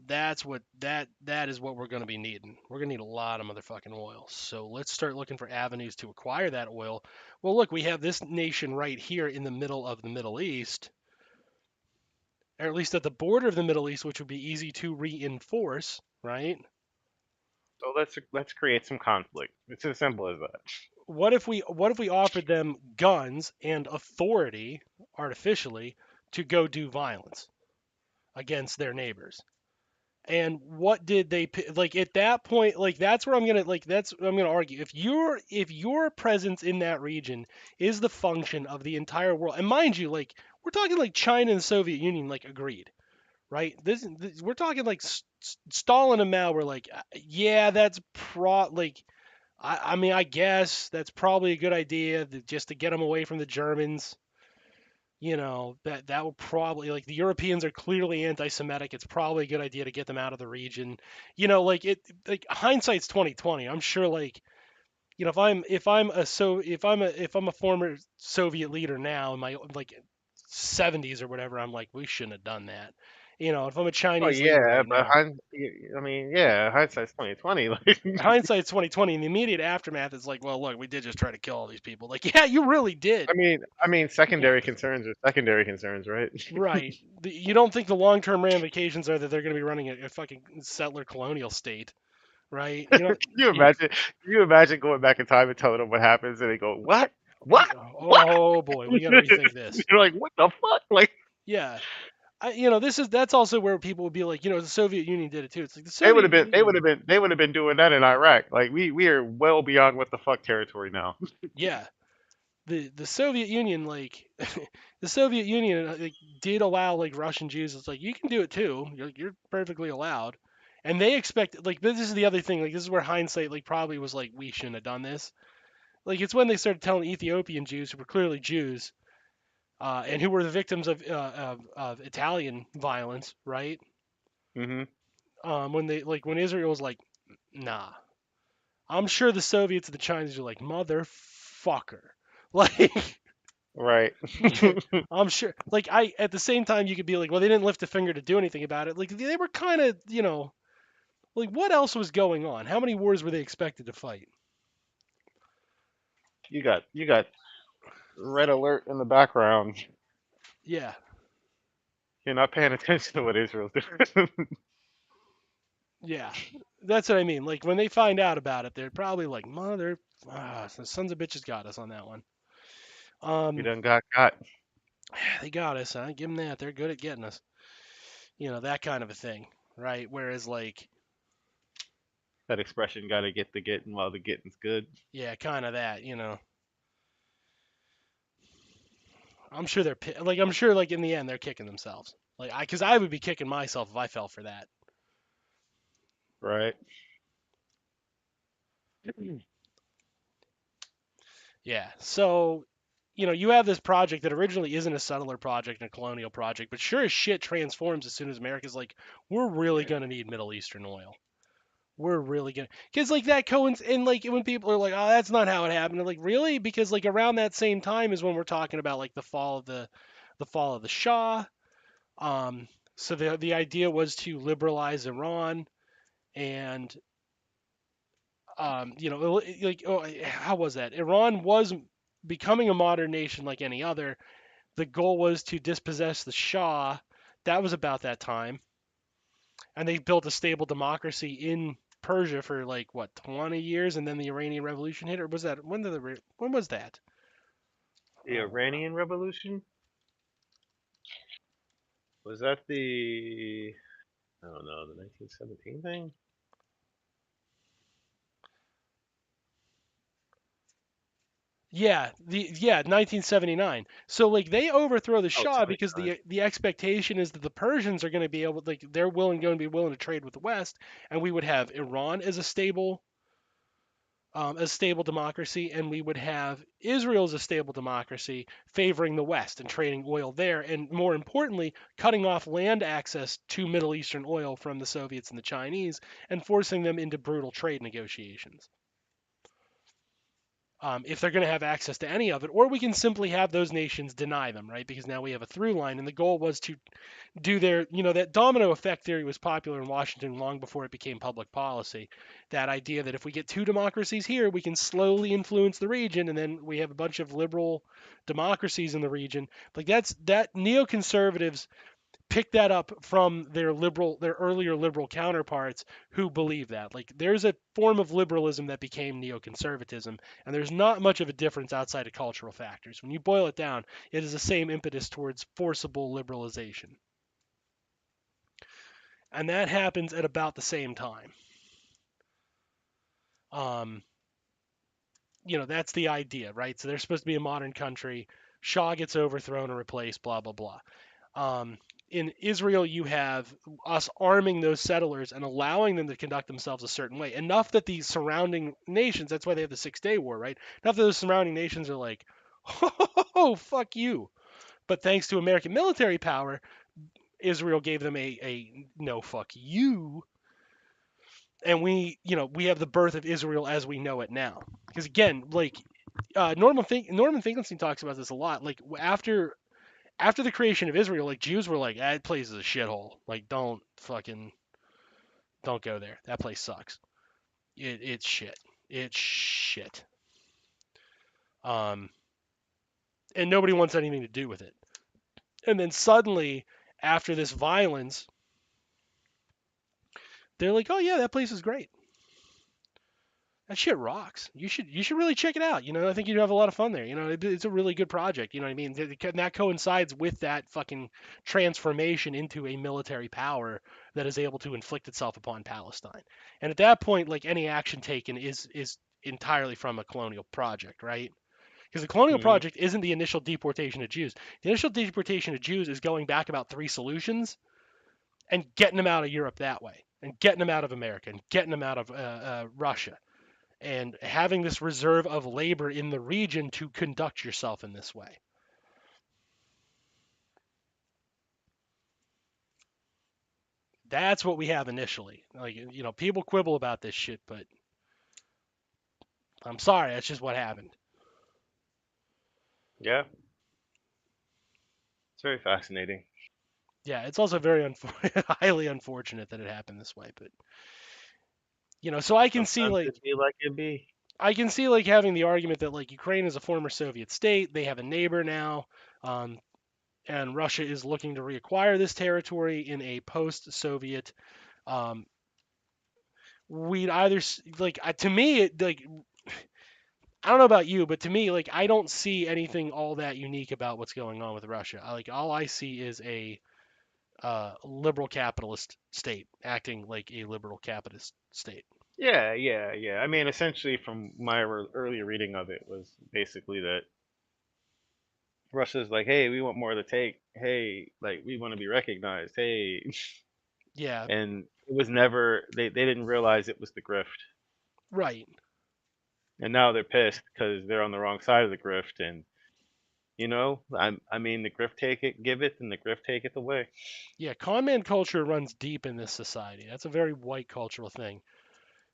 That is what we're going to be needing. We're going to need a lot of motherfucking oil. So let's start looking for avenues to acquire that oil. Well, look, we have this nation right here in the middle of the Middle East, or at least at the border of the Middle East, which would be easy to reinforce, right? So let's create some conflict. It's as simple as that. What if we offered them guns and authority artificially to go do violence against their neighbors? And what did they like at that point? Like that's what I'm gonna argue. If your presence in that region is the function of the entire world, and mind you, like we're talking like China and the Soviet Union like agreed, right? This we're talking like Stalin and Mao were like, yeah, that's like I mean I guess that's probably a good idea just to get them away from the Germans. That will probably like the Europeans are clearly anti-Semitic. It's probably a good idea to get them out of the region. Like it like hindsight's 2020. I'm sure like if I'm a former Soviet leader now in my like 70s or whatever, I'm like we shouldn't have done that. If I'm a Oh Chinese leader yeah, right but now, I mean, yeah, hindsight's 2020. Like, hindsight's 2020. And the immediate aftermath is like, well, look, we did just try to kill all these people. Like, yeah, you really did. I mean, Yeah. secondary concerns are secondary concerns, right? Right. You don't think the long-term ramifications are that they're going to be running a fucking settler colonial state, right? You know, Can you you, imagine? Can you imagine going back in time and telling them what happens, and they go, "What? What? What?" oh boy, we got to rethink this. You're like, "What the fuck?" Like, Yeah. That's also where people would be like, the Soviet Union did it too. It's like the Soviet Union. they would have been doing that in Iraq. Like, we are well beyond what the fuck territory now. Yeah. the Soviet Union like the Soviet Union like, did allow like Russian Jews. It's like you can do it too. You're perfectly allowed. And they expect like this is the other thing. Like this is where hindsight like probably was like we shouldn't have done this. Like it's when they started telling Ethiopian Jews who were clearly Jews and who were the victims of Italian violence, right? Hmm. When they like when Israel was like, nah. I'm sure the Soviets and the Chinese are like motherfucker. Like Right. I'm sure. Like I, at the same time, you could be like, well, they didn't lift a finger to do anything about it. Like they were kind of, like what else was going on? How many wars were they expected to fight? You got red alert in the background. Yeah, You're not paying attention to what Israel's doing. yeah. That's what I mean. Like when they find out about it, they're probably like, mother, the sons of bitches got us on that one. We Um, done got they got us. Huh? Give them that. They're good at getting us. That kind of a thing, right? Whereas like, that expression. Got to get the getting while the getting's good. yeah, kind of that. I'm sure like I'm sure like in the end they're kicking themselves. Like because I would be kicking myself if I fell for that. Right. Yeah. So, you have this project that originally isn't a settler project and a colonial project, but sure as shit transforms as soon as America's like, we're really gonna need Middle Eastern oil. We're really gonna, because like that Cohen's and like when people are like, oh, that's not how it happened. I'm like, really? Because like around that same time is when we're talking about like the fall of the Shah. Um, so the idea was to liberalize Iran and like how was that? Iran was becoming a modern nation like any other. The goal was to dispossess the Shah. That was about that time, and they built a stable democracy in Persia for like what 20 years, and then the Iranian Revolution hit. Or was that when was that? The Iranian Revolution, was that the, I don't know, the 1917 thing? Yeah, 1979. So like they overthrow the Oh, Shah because 79. the expectation is that the Persians are going to be able like they're going to be willing to trade with the West, and we would have Iran as a stable democracy, and we would have Israel as a stable democracy favoring the West and trading oil there, and more importantly, cutting off land access to Middle Eastern oil from the Soviets and the Chinese and forcing them into brutal trade negotiations. If they're going to have access to any of it, or we can simply have those nations deny them, right? Because now we have a through line, and the goal was to do that domino effect theory was popular in Washington long before it became public policy. That idea that if we get two democracies here, we can slowly influence the region, and then we have a bunch of liberal democracies in the region. Like that neoconservatives pick that up from their earlier liberal counterparts who believe that. Like there's a form of liberalism that became neoconservatism, and there's not much of a difference outside of cultural factors. When you boil it down, it is the same impetus towards forcible liberalization. And that happens at about the same time. Um, that's the idea, right? So they're supposed to be a modern country. Shah gets overthrown and replaced, blah blah blah. In Israel, you have us arming those settlers and allowing them to conduct themselves a certain way, enough that the surrounding nations—that's why they have the Six-Day War, right? Enough that those surrounding nations are like, "Oh, fuck you!" But thanks to American military power, Israel gave them a no fuck you, and we have the birth of Israel as we know it now. Because again, like Norman Finkelstein talks about this a lot. Like after the creation of Israel, like Jews were like, that place is a shithole. Like don't go there. That place sucks. It's shit. It's shit. Um, and nobody wants anything to do with it. And then suddenly, after this violence, they're like, oh yeah, that place is great. That shit rocks. You should really check it out. I think you'd have a lot of fun there. It's a really good project. You know what I mean? And that coincides with that fucking transformation into a military power that is able to inflict itself upon Palestine. And at that point, like any action taken is entirely from a colonial project, right? Because the colonial Hmm. project isn't the initial deportation of Jews. The initial deportation of Jews is going back about 3 solutions and getting them out of Europe that way, and getting them out of America, and getting them out of Russia, and having this reserve of labor in the region to conduct yourself in this way. That's what we have initially. Like, people quibble about this shit, but I'm sorry, that's just what happened. Yeah, it's very fascinating. Yeah, it's also very highly unfortunate that it happened this way, but so Sometimes it be like it be. I can see like having the argument that like Ukraine is a former Soviet state, they have a neighbor now, um, and Russia is looking to reacquire this territory in a post-Soviet. Um, we'd either like to me it like I don't know about you, but to me like I don't see anything all that unique about what's going on with Russia. Like all I see is a liberal capitalist state acting like a liberal capitalist state. Yeah, yeah, yeah. I mean, essentially, from my earlier reading of it, was basically that Russia's like, hey, we want more to take. Hey, like, we want to be recognized. Hey, Yeah, and it was never. They didn't realize it was the grift, right. and now they're pissed because they're on the wrong side of the grift. And I mean, the grift take it, give it, and the grift take it away. Yeah, con man culture runs deep in this society. That's a very white cultural thing,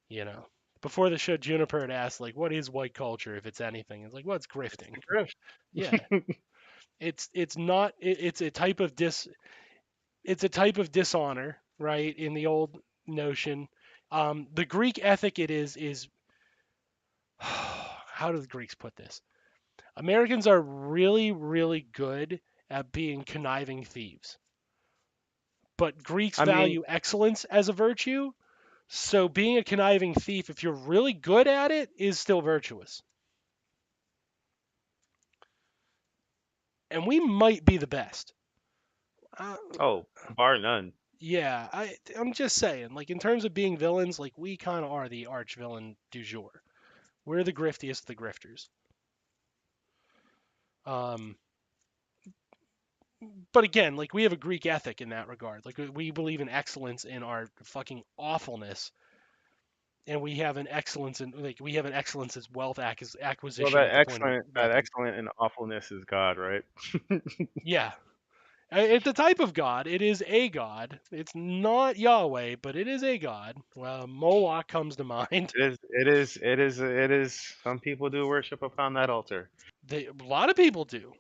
you know. Before the show, Juniper had asked, like, what is white culture if it's anything? It's like, well, it's It's grifting. the grift. Yeah, it's not it's a type of dishonor, right? In the old notion, the Greek ethic it is how do the Greeks put this? Americans are really really good at being conniving thieves, but Greeks I mean, value excellence as a virtue. So being a conniving thief, if you're really good at it, is still virtuous. And we might be the best. Uh, oh, bar none. yeah, I'm just saying, like in terms of being villains, like we kind of are the arch villain du jour. We're the griftiest of the grifters. Um, but again, like we have a Greek ethic in that regard. Like we believe in excellence in our fucking awfulness, and we have an excellence in as wealth Well, acquisition at the point of that weapon. excellent and awfulness is God, right? Yeah, it's a type of god. It is a god. It's not Yahweh, but it is a god. Well, Moloch comes to mind. It is. It is. It is. It is. Some people do worship upon that altar. A lot of people do.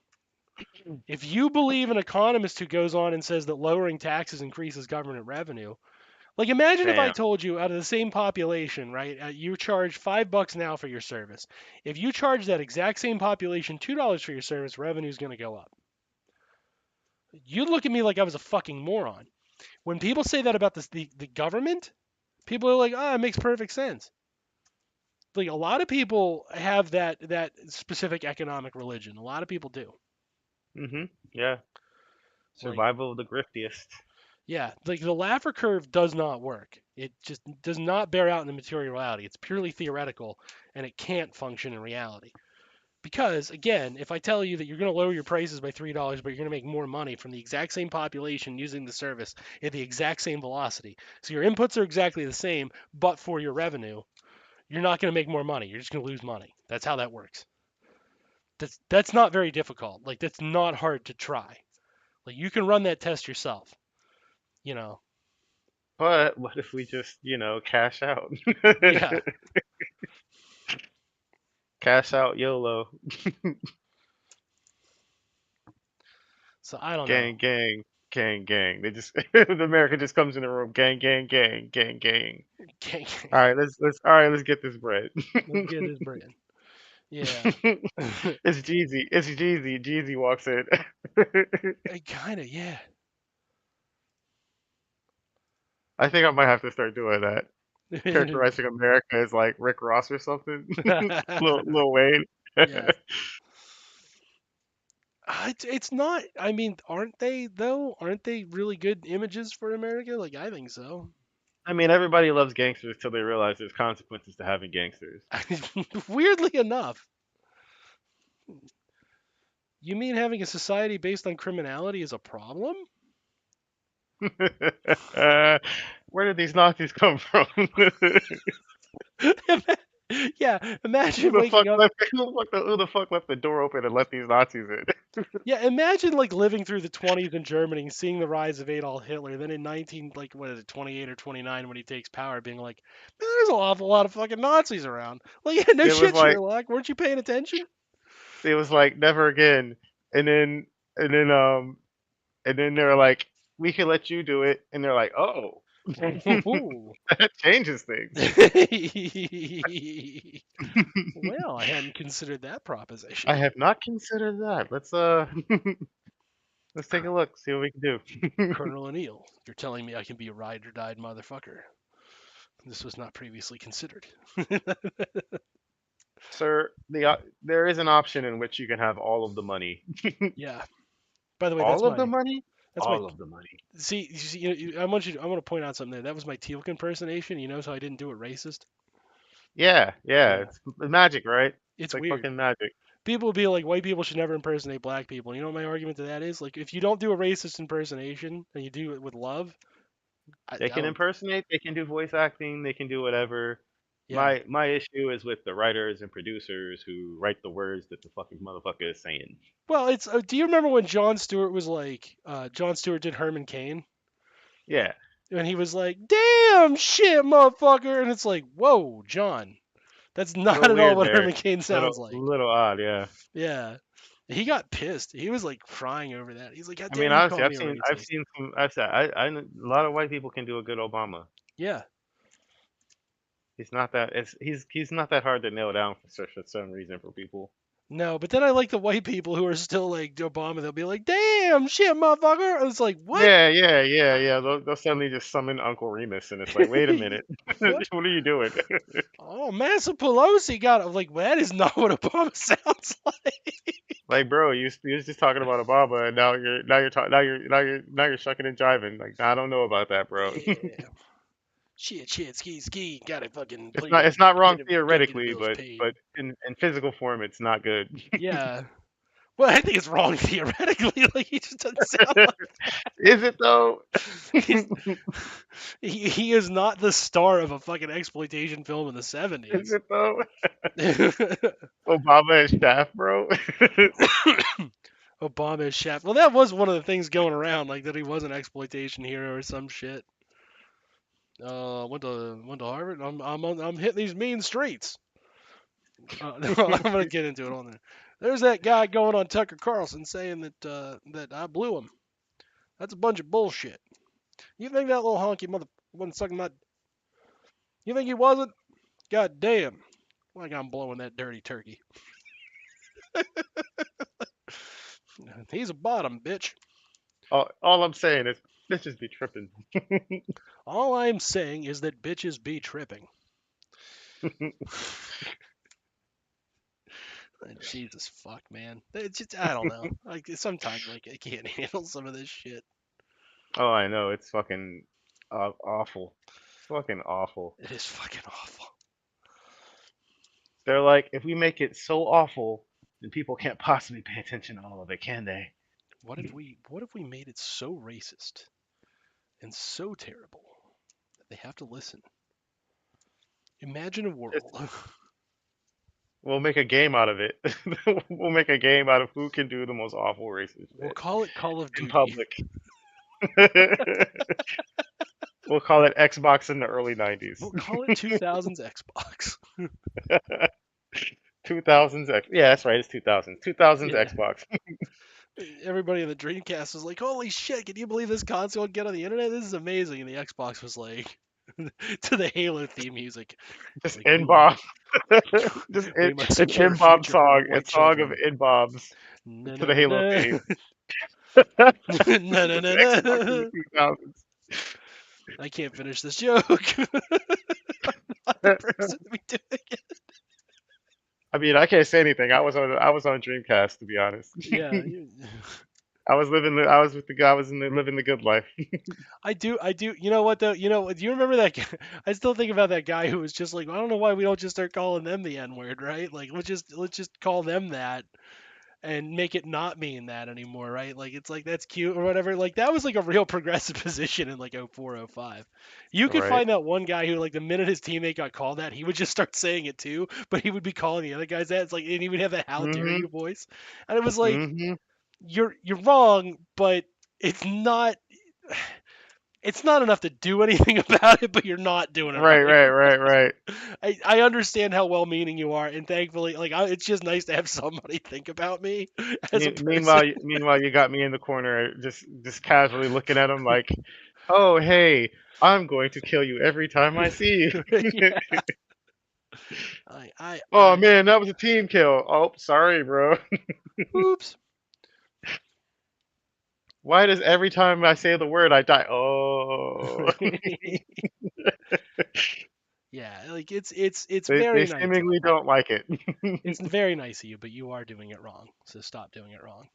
If you believe an economist who goes on and says that lowering taxes increases government revenue, like imagine if I Bam. told you out of the same population, right, you charge $5 now for your service. If you charge that exact same population $2 for your service, revenue is going to go up. You'd look at me like I was a fucking moron. When people say that about the government, people are like, "Ah, it makes perfect sense." Like a lot of people have that specific economic religion. A lot of people do. Yeah. Like, Survival of the griftiest. yeah, like the Laffer curve does not work. It just does not bear out in the material reality. It's purely theoretical, and it can't function in reality. Because again, if I tell you that you're going to lower your prices by $3, but you're going to make more money from the exact same population using the service at the exact same velocity, so your inputs are exactly the same, but for your revenue, you're not going to make more money. You're just going to lose money. That's how that works. That's not very difficult. Like that's not hard to try. Like you can run that test yourself. You know. But what if we just, cash out? Yeah. Cash out YOLO. So I don't know. Gang, gang, gang, gang. They just the American just comes in the room. Gang, gang, gang, gang, gang. Okay. All right, let's get this bread. Let's get this bread. Yeah. It's Jeezy. It's Jeezy. Jeezy walks in. Kind of. Yeah. I think I might have to start doing that. Characterizing America as like Rick Ross or something. Lil Wayne. Yeah. It's not. I mean, aren't they though? Aren't they really good images for America? Like I think so. I mean, everybody loves gangsters till they realize there's consequences to having gangsters. Weirdly enough. You mean having a society based on criminality is a problem? Where did these Nazis come from? Yeah, Who imagine the waking fuck up. left? Who the fuck left the door open and let these Nazis in? Yeah, imagine like living through the 20s in Germany and seeing the rise of Adolf Hitler. Then in 19 like what is it 28 or 29 when he takes power, being like, man, there's an awful lot of fucking Nazis around. Like, yeah, no It was shit, like Sherlock. Weren't you paying attention? never again. And then and then um and then they're like, we can let you do it, and they're like, oh, Ooh. that changes things. Well, I hadn't considered that proposition. I have not considered that. Let's take a look, see what we can do. Colonel O'Neill, you're telling me I can be a ride or died motherfucker. This was not previously considered. Sir, there is an option in which you can have all of the money. Yeah. By the way, All of the money? that's my All of the money. see. I want to point out something there. That was my Teal'c impersonation. You notice how I didn't do it racist? Yeah, yeah, Yeah, it's magic, right? It's it's like weird. fucking magic. People will be like, white people should never impersonate black people. You know what my argument to that is? Like, if you don't do a racist impersonation and you do it with love, They I can don't. impersonate, they can do voice acting, they can do whatever. Yeah. My issue is with the writers and producers who write the words that the fucking motherfucker is saying. Well, it's. Do you remember when Jon Stewart was like, Jon Stewart did Herman Cain, Yeah, and he was like, "Damn shit, motherfucker," and it's like, "Whoa, John, that's a not little at all weird what there. Herman Cain sounds like." Little odd, yeah. Yeah. He got pissed. He was like crying over that. He's like, "How I dare mean, you call honestly, me a I've racist?" seen some, I've said, a lot of white people can do a good Obama. Yeah. He's not that, he's not that hard to nail down for some reason for people. No, but then I like the white people who are still like Obama. They'll be like, "Damn shit, motherfucker!" And it's like, "What? Yeah. They'll suddenly just summon Uncle Remus, and it's like, wait a minute, What? what are you doing? Oh, Massa Pelosi got it." I'm like, well, that is not what Obama sounds like. Like, bro, you was just talking about Obama, and now you're shucking and jiving. Like, I don't know about that, bro. Yeah. Shit, ski. Gotta fucking It's not wrong gotta get the theoretically, bills but paid. in physical form, it's not good. Yeah. Well, I think it's wrong theoretically. Like, he just doesn't sound like Is it though? he's he is not the star of a fucking exploitation film in the Is 70s. it though? Obama and Shaft, bro. Obama is Shaft. Well, that was one of the things going around, like that he was an exploitation hero or some shit. Went to Harvard. I'm hitting these mean streets. I'm gonna get into it on there. There's that guy going on Tucker Carlson saying that I blew him. That's a bunch of bullshit. You think that little honky mother wasn't sucking my? You think he wasn't? God damn! Like I'm blowing that dirty turkey. He's a bottom bitch. All I'm saying is bitches be tripping. All I'm saying is that bitches be tripping. Jesus fuck, man. It's just, I don't know. Like sometimes like I can't handle some of this shit. Oh, I know it's fucking awful, fucking awful. It is fucking awful. They're like, if we make it so awful, then people can't possibly pay attention to all of it, can they? What if we made it so racist and so terrible that they have to listen? Imagine a Just world. we'll make a game out of it. We'll make a game out of who can do the most awful racist We'll shit call it Call of in Duty. public. We'll call it Xbox in the early '90s. We'll call it 2000s Xbox. 2000s X. Yeah, that's right. It's 2000s. 2000s Yeah. Xbox. Everybody in the Dreamcast was like, "Holy shit! Can you believe this console would get on the internet? This is amazing!" And the Xbox was like, to the Halo theme music, Just like N we bombs. we must An secure N a bomb future for our song. A white song of children. N bombs Na to na the na Halo na. theme. Na na na Xbox in the na. 2000s. I can't finish this joke. Not the person to be doing it. I mean, I can't say anything. I was on Dreamcast, to be honest. Yeah. I was with the guy. I was in there living the good life. I do. You know what though? You know, do you remember that guy? I still think about that guy who was just like, I don't know why we don't just start calling them the N word, right? Like, let's just call them that and make it not mean that anymore, right? Like, it's like that's cute or whatever. Like, that was like a real progressive position in like 04, 05. You could Right. find that one guy who, like, the minute his teammate got called that, he would just start saying it too, but he would be calling the other guys that. It's like, and he would have that "How dare Mhm. you" voice, and it was like, Mhm. you're wrong, but it's not it's not enough to do anything about it, but you're not doing it Right. right. Right. Right. Right. I understand how well-meaning you are, and thankfully, like, it's just nice to have somebody think about me as a person. Meanwhile, you got me in the corner, just casually looking at him like, "Oh, hey, I'm going to kill you every time I see you." Yeah, Oh man, that was a team kill. Oh, sorry, bro. oops. Why does every time I say the word I die? Oh, Yeah, like it's they very nice of seemingly you. don't like it. It's very nice of you, but you are doing it wrong. So stop doing it wrong.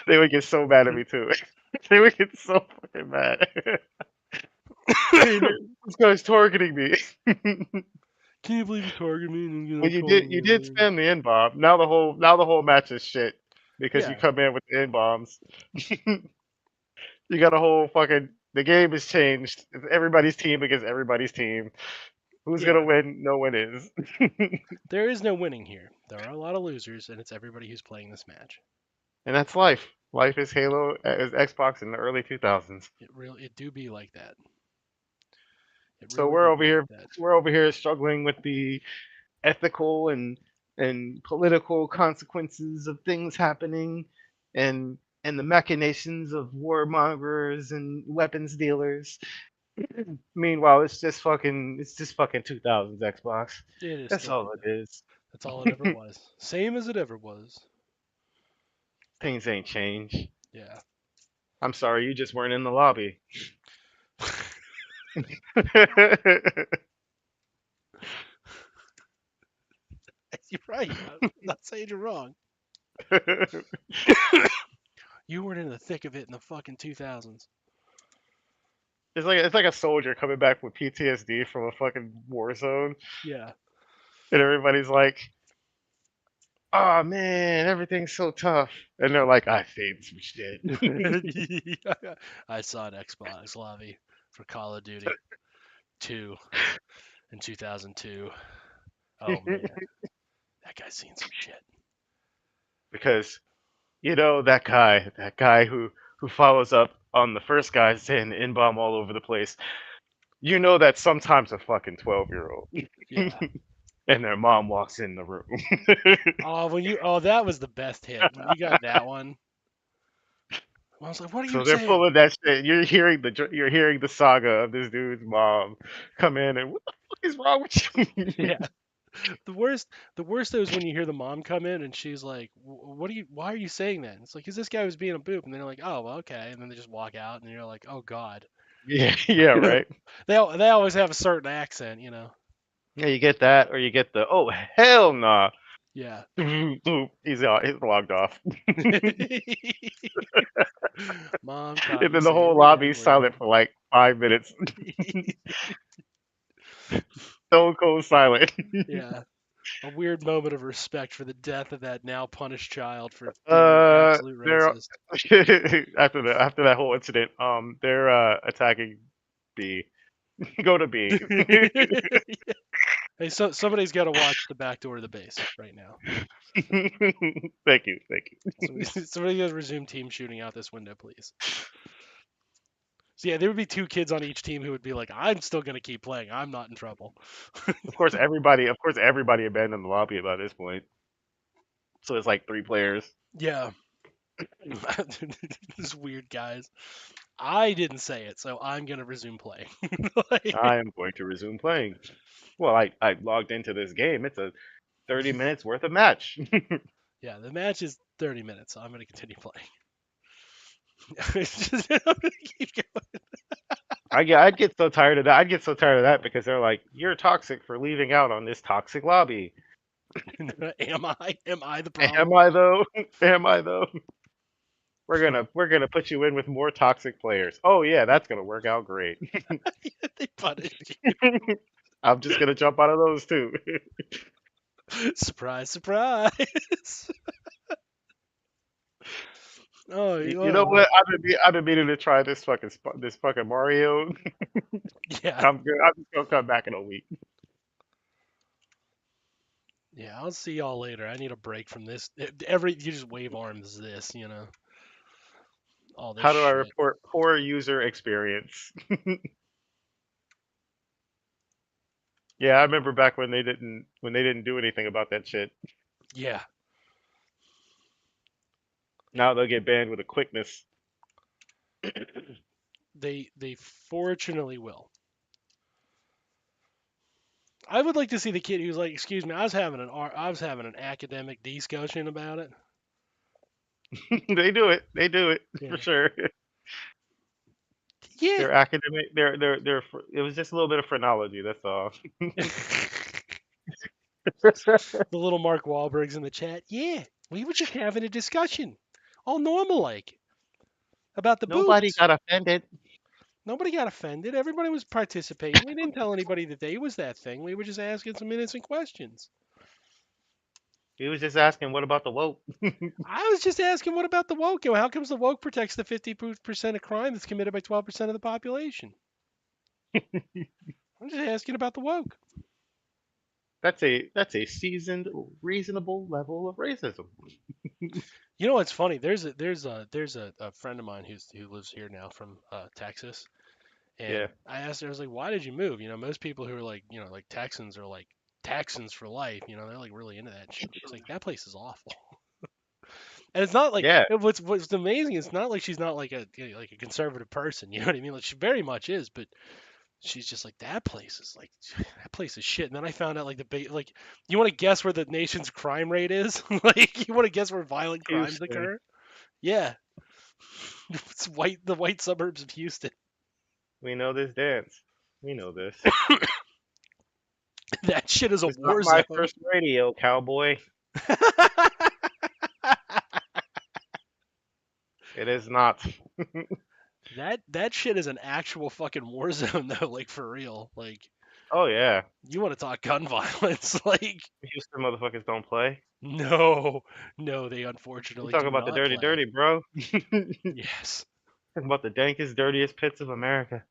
They would get so mad at me too. They would get so fucking mad. Hey man, this guy's targeting me. Can you believe you targeted me and you're Well, gonna call you me did a spam the N bomb. Now the whole match is shit because you Yeah, come in with the N bombs. You got a whole fucking the game has changed. It's everybody's team against everybody's team. Who's gonna yeah. win? No one is. There is no winning here. There are a lot of losers, and it's everybody who's playing this match. And that's life. Life is Halo, is Xbox in the early 2000s. It do be like that. It So really do be like that. we're over here struggling with the ethical and political consequences of things happening, and the machinations of warmongers and weapons dealers. Meanwhile, it's just fucking 2000s Xbox. It is That's still all like it that. is. That's all it ever was. Same as it ever was. Things ain't changed. Yeah. I'm sorry, you just weren't in the lobby. You're right. I'm not saying you're wrong. You weren't in the thick of it in the fucking 2000s. It's like a soldier coming back with PTSD from a fucking war zone, Yeah. and everybody's like, "Oh man, everything's so tough," and they're like, "I saved some shit." I saw an Xbox lobby for Call of Duty 2 in 2002. Oh man, that guy's seen some shit. Because that guy who follows up on the first guy saying the N bomb all over the place. You know that sometimes a fucking 12-year-old Yeah. and their mom walks in the room. That was the best hit when you got that one. I was like, what are you So they're full saying? of that shit. You're hearing the saga of this dude's mom come in and what the fuck is wrong with you? Yeah. The worst, the worst though is when you hear the mom come in and she's like, why are you saying that? It's like, cause this guy was being a boop, and they're like, oh, well, okay, and then they just walk out, and you're like, oh god. Yeah, yeah, right. They always have a certain accent, you know. Yeah, you get that, or you get the oh hell nah. Yeah. He's logged off, Mom caught and you then the saying whole the lobby's N word. silent for like 5 minutes. Stone cold silent. Yeah. A weird moment of respect for the death of that now punished child for being an Uh, absolute they're racist. after that whole incident, they're attacking B. Go to B. Hey, so somebody's got to watch the back door of the base right now. Thank you, thank you. Somebody got to resume team shooting out this window, please. So yeah, there would be two kids on each team who would be like, "I'm still gonna keep playing. I'm not in trouble." Of course, everybody abandoned the lobby by this point. So it's like 3 players. Yeah, these weird guys. I didn't say it, so I'm gonna resume playing. I am going to resume playing. Well, I logged into this game. It's a 30 minutes worth of match. Yeah, the match is 30 minutes, so I'm gonna continue playing. I'm gonna keep going. I'd get so tired of that. I'd get so tired of that because they're like, "You're toxic for leaving out on this toxic lobby." Am I? Am I the Am problem? I though? Am I though? We're gonna put you in with more toxic players. Oh yeah, that's gonna work out great. They punished you. I'm just gonna jump out of those too. Surprise, surprise. Oh, You know what? I've been meaning to try this fucking Mario. yeah. I'm good. I'm just gonna come back in a week. Yeah, I'll see y'all later. I need a break from this. Every you just wave arms this, all this How do I shit. report poor user experience? Yeah, I remember back when they didn't do anything about that shit. Yeah, Now they'll get banned with a quickness. they fortunately will. I would like to see the kid who's like, "Excuse me, I was having an academic discussion about it." They do it. They do it for Yeah. sure. Yeah. They're academic. It was just a little bit of phrenology. That's all. The little Mark Wahlberg's in the chat. Yeah, we were just having a discussion, all normal like, about the Nobody boobs. got offended. Nobody got offended. Everybody was participating. We didn't tell anybody that they was that thing. We were just asking some innocent questions. He was just asking, what about the woke? I was just asking, what about the woke? How comes the woke protects the 50% of crime that's committed by 12% of the population? I'm just asking about the woke. That's a seasoned, reasonable level of racism. You know what's funny? There's a friend of mine who lives here now from Texas, Yeah. and I asked her, I was like, why did you move? Most people who are like, like Texans are like Texans for life. They're like really into that shit. She's like, that place is awful. And it's not like Yeah. what's amazing. It's not like she's not like a conservative person. You know what I mean? Like she very much is, but she's just like that place is like that place is shit. And then I found out like like you want to guess where the nation's crime rate is? Like you want to guess where violent crimes Houston. occur? Yeah, it's the white suburbs of Houston. We know this dance. We know this. That shit is a It's not war my zone. first radio, cowboy. It is not. That shit is an actual fucking war zone though, like for real. Like Oh yeah. you want to talk gun violence? Like Houston motherfuckers don't play. no, no, they You unfortunately talk do about the not dirty, play. dirty, bro. Yes, Talking about the dankest, dirtiest pits of America.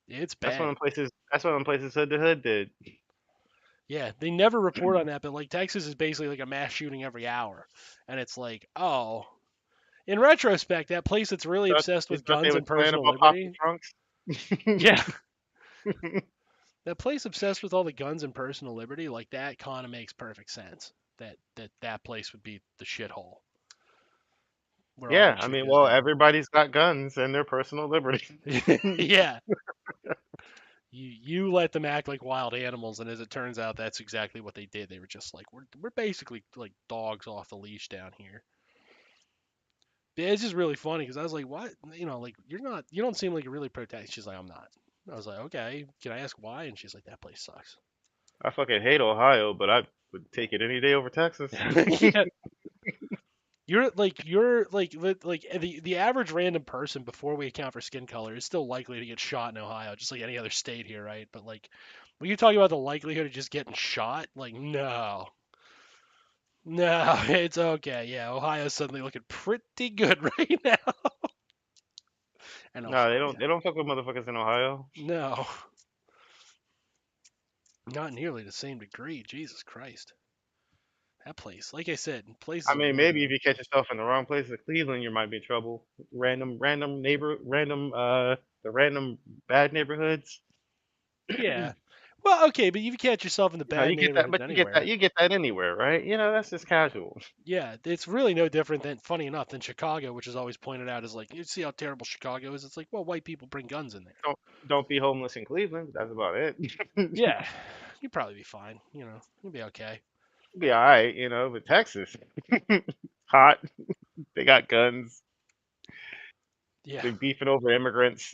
it's That's one bad. of the places. That's one of the places Hood to Hood did. Yeah, they never report on that, but like Texas is basically like a mass shooting every hour, and it's like, oh, in retrospect, that place that's really obsessed You with thought they guns was and playing personal about popping liberty. trunks? Yeah, that place obsessed with all the guns and personal liberty, like that kind of makes perfect sense. That place would be the shithole where all Yeah, that I shit mean, goes well, down. everybody's got guns and their personal liberty. Yeah, you let them act like wild animals, and as it turns out, that's exactly what they did. They were just like, we're basically like dogs off the leash down here. Yeah, it's just really funny because I was like, what? Like you don't seem like you're really protected. She's like, I'm not. I was like, okay, can I ask why? And she's like, that place sucks. I fucking hate Ohio, but I would take it any day over Texas. Yeah, the average random person before we account for skin color is still likely to get shot in Ohio, just like any other state here, right? But like when you talk about the likelihood of just getting shot, like no, no, it's okay. Yeah, Ohio's suddenly looking pretty good right now. And No, they Ohio, don't. They don't fuck with motherfuckers in Ohio. no, not nearly the same degree. Jesus Christ. That place, like I said, place is I a mean, war maybe if zone. you catch yourself in the wrong place of Cleveland, you might be in trouble. Random neighbor, the random bad neighborhoods. Yeah. Well, okay, but you catch yourself in the You know, bad you get that, neighborhoods but you get that, anywhere. you get that anywhere, right? That's just casual. Yeah, it's really no different than, funny enough, than Chicago, which is always pointed out as like, you see how terrible Chicago is. It's like, well, white people bring guns in there. Don't don't be homeless in Cleveland. That's about it. Yeah, you'd probably be fine. You'd be okay. Be all right, but Texas, hot. They got guns. Yeah. They beefing over immigrants.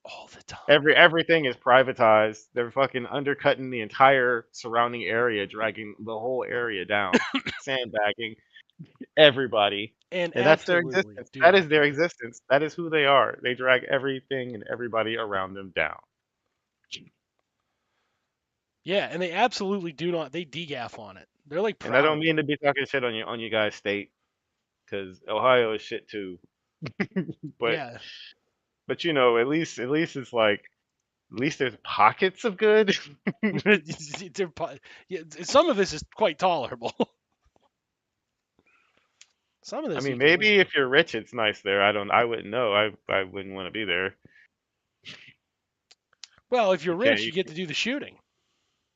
all the time. Everything is privatized. They're fucking undercutting the entire surrounding area, dragging the whole area down, sandbagging everybody. And And that's their absolutely existence. do That is not their care. existence. That is who they are. They drag everything and everybody around them down. Yeah, and they absolutely do not. They degaff on it. They're like And I proud don't of it. mean to be talking shit on you guys' state, because Ohio is shit too. but Yeah, but you know, at least it's like at least there's pockets of good. yeah, some of this is quite tolerable. Some of I this mean, you can live maybe with. if you're rich, it's nice there. I wouldn't know. I wouldn't want to be there. Well, if you're You can't rich, you, you get to do the shooting.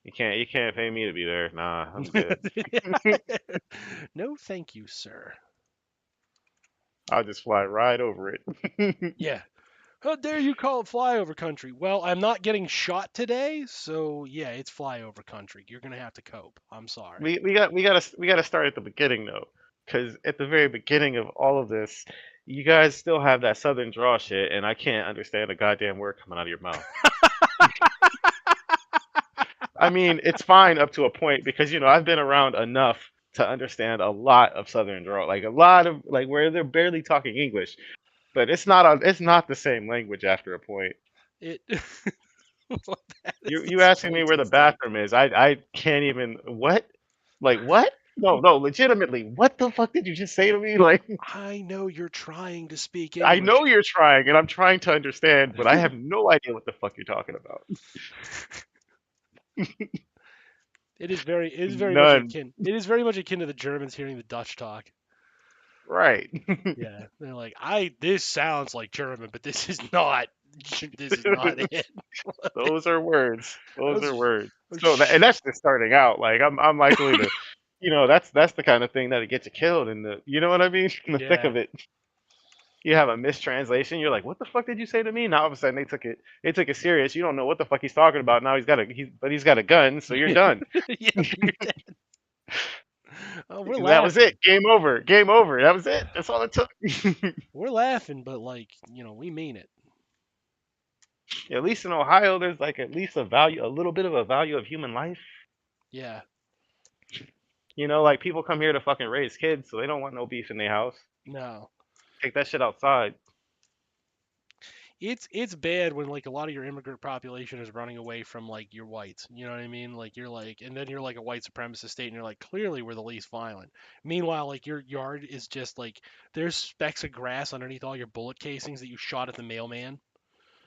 you can't pay me to be there. Nah, I'm good. No, thank you, sir. I'll just fly right over it. Yeah. How dare you call it flyover country? Well, I'm not getting shot today, so yeah, it's flyover country. You're gonna have to cope. I'm sorry. We gotta start at the beginning though, because at the very beginning of all of this, you guys still have that southern draw shit, and I can't understand a goddamn word coming out of your mouth. I mean, it's fine up to a point because I've been around enough to understand a lot of southern draw, like a lot of like where they're barely talking English, but it's not the same language after a point. It that is the You asking me where the strangest thing. bathroom is? I can't even what? Like what? No, no, legitimately. What the fuck did you just say to me? Like I know you're trying to speak I English. know you're trying and I'm trying to understand, but I have no idea what the fuck you're talking about. It is very much None. akin. It is very much akin to the Germans hearing the Dutch talk. Right. Yeah, they're like, this sounds like German, but this is not. This is not it. Those are words. I Those are was, words. I was So and that's just starting out. Like I'm likely to that's the kind of thing that gets you killed in the you know what I mean? In the thick yeah. of it. You have a mistranslation. You're like, what the fuck did you say to me? Now all of a sudden they took it serious. You don't know what the fuck he's talking about. Now he's got a gun, so you're done. Yep, you're dead. Oh, we're That was it. laughing. Game over. Game over. That was it. That's all it took. We're laughing, but like, we mean it. At least in Ohio, there's like at least a little bit of a value of human life. Yeah. Like people come here to fucking raise kids, so they don't want no beef in their house. No. Take that shit outside. It's bad when like a lot of your immigrant population is running away from like your whites. You know what I mean? Like you're like, and then you're like a white supremacist state, and you're like, clearly we're the least violent. Meanwhile, like your yard is just like there's specks of grass underneath all your bullet casings that you shot at the mailman.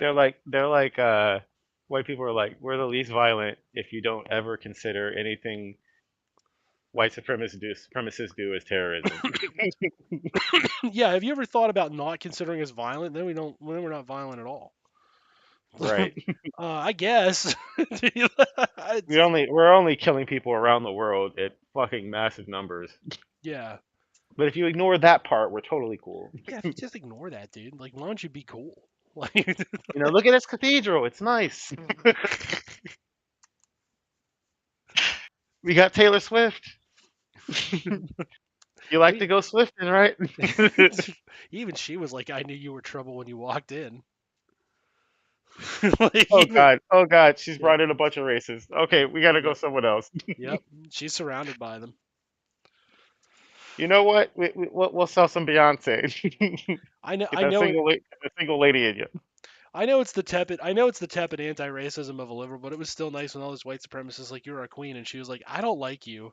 They're like white people are like, we're the least violent if you don't ever consider anything white supremacists do as terrorism. Yeah, have you ever thought about not considering us violent? Then we don't. Then we're not violent at all. Right. I guess. We're only killing people around the world at fucking massive numbers. Yeah. But if you ignore that part, we're totally cool. Yeah, if you just ignore that, dude, like, why don't you be cool? Like, Look at this cathedral. It's nice. We got Taylor Swift. You like to we, go Swifting, right? even she was like, I knew you were trouble when you walked in. Like, Oh even, God. Oh God. She's yeah, brought in a bunch of races. Okay, we gotta go yep, someone else. yep. She's surrounded by them. You know what? We'll sell some Beyonce. I know, Get I that know it. single lady in you. I know it's the tepid. I know it's the tepid anti-racism of a liberal, but it was still nice when all those white supremacists like you're our queen, and she was like, I don't like you.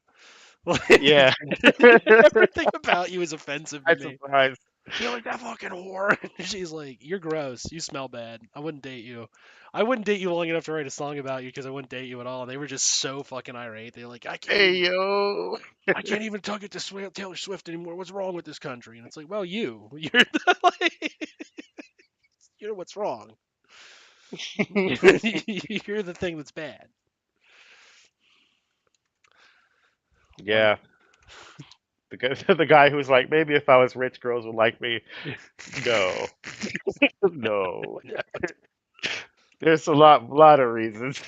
Like, Yeah. everything about you is offensive to I'm me. surprised. They're like that fucking whore. She's like, you're gross. You smell bad. I wouldn't date you. I wouldn't date you long enough to write a song about you because I wouldn't date you at all. They were just so fucking irate. They're like, Hey yo. I can't even talk it to Taylor Swift anymore. What's wrong with this country? And it's like, well, you're the, like, you're what's wrong. You're the thing that's bad. Like, Yeah. The guy who's like, maybe if I was rich, girls would like me. No. No. There's a lot of reasons.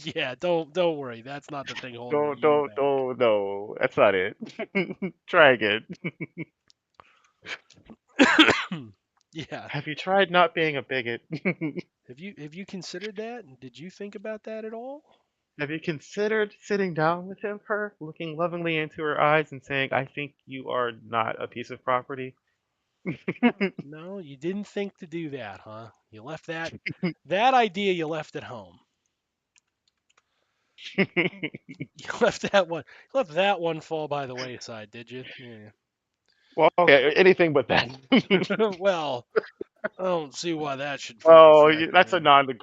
yeah, don't worry. That's not the thing holding you Don't, back. don't, no. That's not it. Try again. Yeah. Have you tried not being a bigot? Have you considered that? Did you think about that at all? Have you considered sitting down with her, looking lovingly into her eyes and saying, "I think you are not a piece of property"? No, you didn't think to do that, huh? You left that idea you left at home. You left that one fall by the wayside, did you? Yeah. Well, okay, anything but that. Well, I don't see why that should fucking Oh, factor in.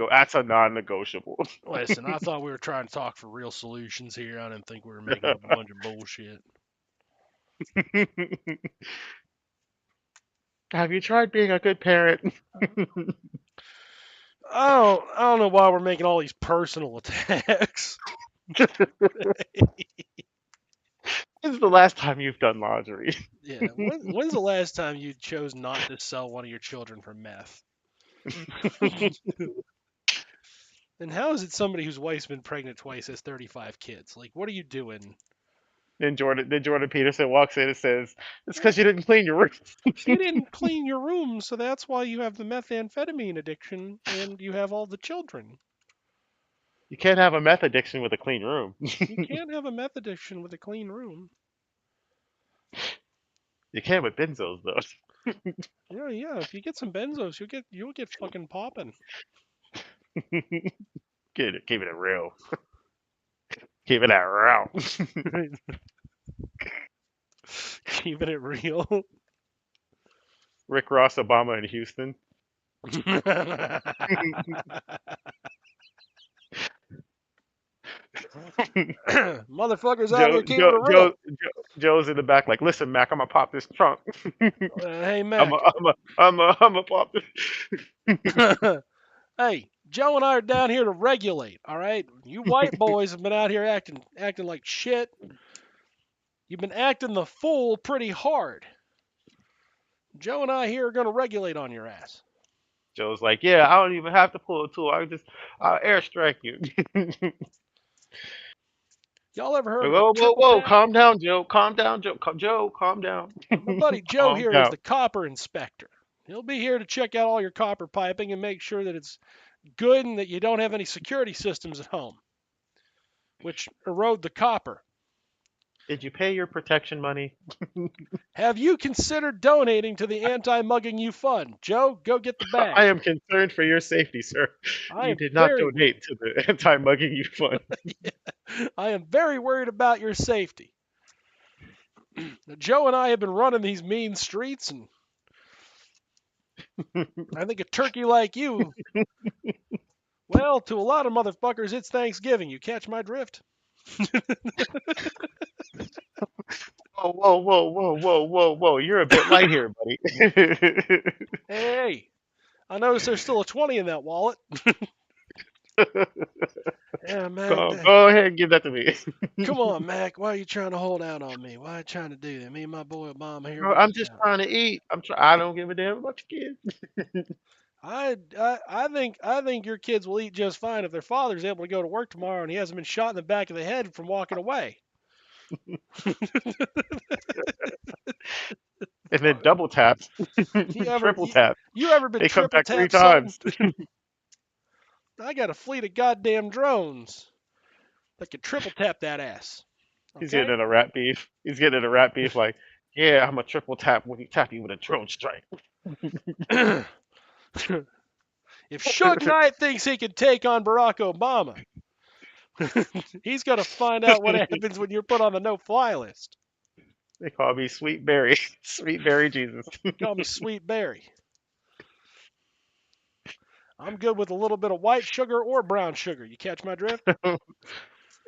that's a non-negotiable. Listen, I thought we were trying to talk for real solutions here. I didn't think we were making up a bunch of bullshit. Have you tried being a good parent? I don't know why we're making all these personal attacks. When's the last time you've done laundry? Yeah, when's the last time you chose not to sell one of your children for meth? And how is it somebody whose wife's been pregnant twice has 35 kids? Like, what are you doing? Then Jordan Peterson walks in and says, "It's because you didn't clean your room." You didn't clean your room, so that's why you have the methamphetamine addiction and you have all the children. You can't have a meth addiction with a clean room. You can't have a meth addiction with a clean room. You can with benzos though. Yeah, yeah. If you get some benzos, you'll get fucking popping. Keep it real. Keep it that real. Keeping it real. Rick Ross Obama in Houston. Motherfuckers out here keeping it real. Joe's in the back like, listen, Mac, I'm gonna pop this trunk. Hey, Mac. I'm a pop this. Hey, Joe and I are down here to regulate. All right, you white boys have been out here acting like shit. You've been acting the fool pretty hard. Joe and I here are gonna regulate on your ass. Joe's like, yeah, I don't even have to pull a tool. I'll airstrike you. Y'all ever heard of a Whoa, whoa, triple whoa! tap? Calm down, Joe. Calm down, Joe. Joe, calm down. My buddy Joe Calm here is down. the copper inspector. He'll be here to check out all your copper piping and make sure that it's good and that you don't have any security systems at home, which erode the copper. Did you pay your protection money? Have you considered donating to the anti-mugging you fund? Joe, go get the I bag. am concerned for your safety, sir. I You am did not very donate to the anti-mugging you fund. I am very worried about your safety. Now, Joe and I have been running these mean streets, and I think a turkey like you, well, to a lot of motherfuckers, it's Thanksgiving. You catch my drift? Whoa, whoa, whoa, whoa, whoa, whoa, whoa! You're a bit light here, buddy. Hey, I notice there's still a 20 in that wallet. Yeah, Mac. Go ahead and give that to me. Come on, Mac. Why are you trying to hold out on me? Why are you trying to do that? Me and my boy Obama here. Bro, We I'm just just got. trying to eat. I don't give a damn about your kids. I think your kids will eat just fine if their father's able to go to work tomorrow and he hasn't been shot in the back of the head from walking away. And then double taps, You ever triple you, tap. you ever been They come triple back three tap something? times. I got a fleet of goddamn drones that can triple tap that ass. He's Okay? getting in a rat beef. He's getting in a rat beef like, yeah, I'm a triple tap when he tap you with a drone strike. If Suge Knight thinks he can take on Barack Obama, he's going to find out what happens when you're put on the no-fly list. They call me Sweet Berry, Sweet Berry Jesus. Call me Sweet Berry. I'm good with a little bit of white sugar or brown sugar. You catch my drift?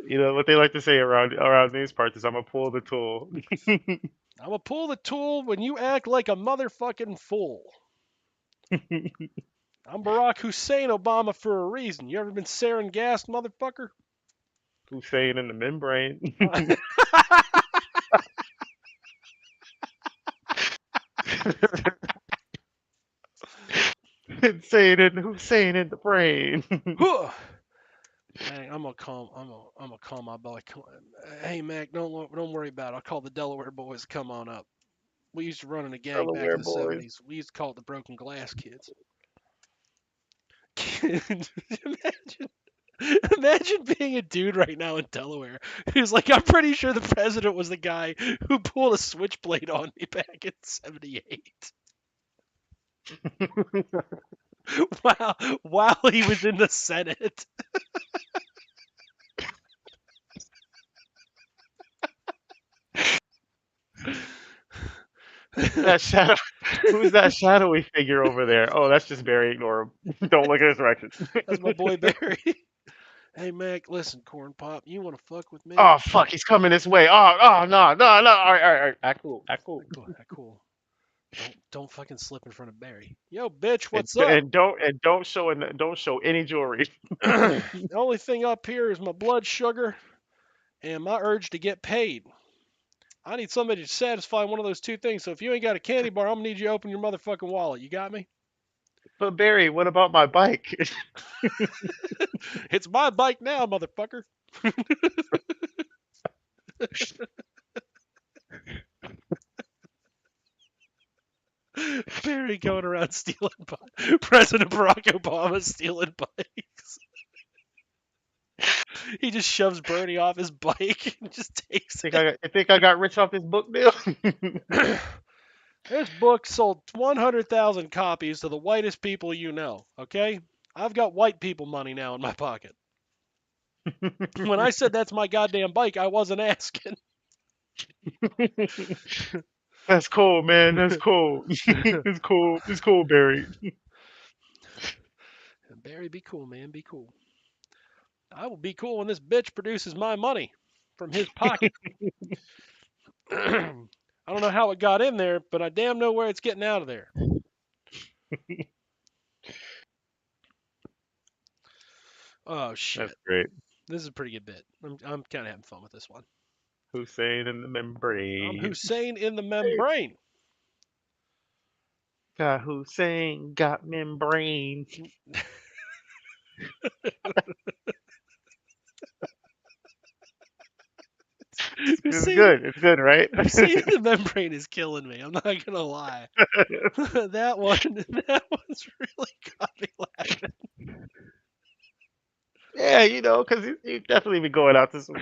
You know what they like to say around these parts is, "I'm gonna pull the tool." I'm going to pull the tool when you act like a motherfucking fool. I'm Barack Hussein Obama for a reason. You ever been sarin gassed, motherfucker? Hussein in the membrane. Hussein in the brain. Hey, I'm gonna call my boy. Hey Mac, don't worry about it. I'll call the Delaware boys to come on up. We used to run in a gang back Delaware in the boys. '70s. We used to call it the Broken Glass Kids. imagine, imagine being a dude right now in Delaware who's like, I'm pretty sure the president was the guy who pulled a switchblade on me back in '78. Wow, while he was in the Senate. That shadow. Who's that shadowy figure over there? Oh, that's just Barry. Ignore him. Don't look at his direction. That's my boy Barry. Hey Mac, listen, corn pop, you want to fuck with me? Oh fuck, he's coming this way. Oh no, no, no. All right, all right, all right. Act cool, act cool. Cool, cool. Don't fucking slip in front of Barry. Yo, bitch, And, what's up? don't show any jewelry. The only thing up here is my blood sugar and my urge to get paid. I need somebody to satisfy one of those two things. So if you ain't got a candy bar, I'm gonna need you to open your motherfucking wallet. You got me? But Barry, what about my bike? It's my bike now, motherfucker. Barry going around stealing President Barack Obama stealing bikes. He just shoves Bernie off his bike and just takes I think I got rich off this book deal. it. This book sold 100,000 copies to the whitest people you know, okay? I've got white people money now in my pocket. When I said that's my goddamn bike, I wasn't asking. That's cool, man. That's cool. It's cool. It's cool, Barry. Barry, be cool, man. Be cool. I will be cool when this bitch produces my money from his pocket. I don't know how it got in there, but I damn know where it's getting out of there. Oh shit. That's great. This is a pretty good bit. I'm kind of having fun with this one. Hussein in the I'm membrane. Hussein in the membrane. Got Hussein, got membrane. It's Hussein, good. It's good, right? Hussein in the membrane is killing me. I'm not gonna lie. That one's really got me laughing. Yeah, because he definitely be going out to some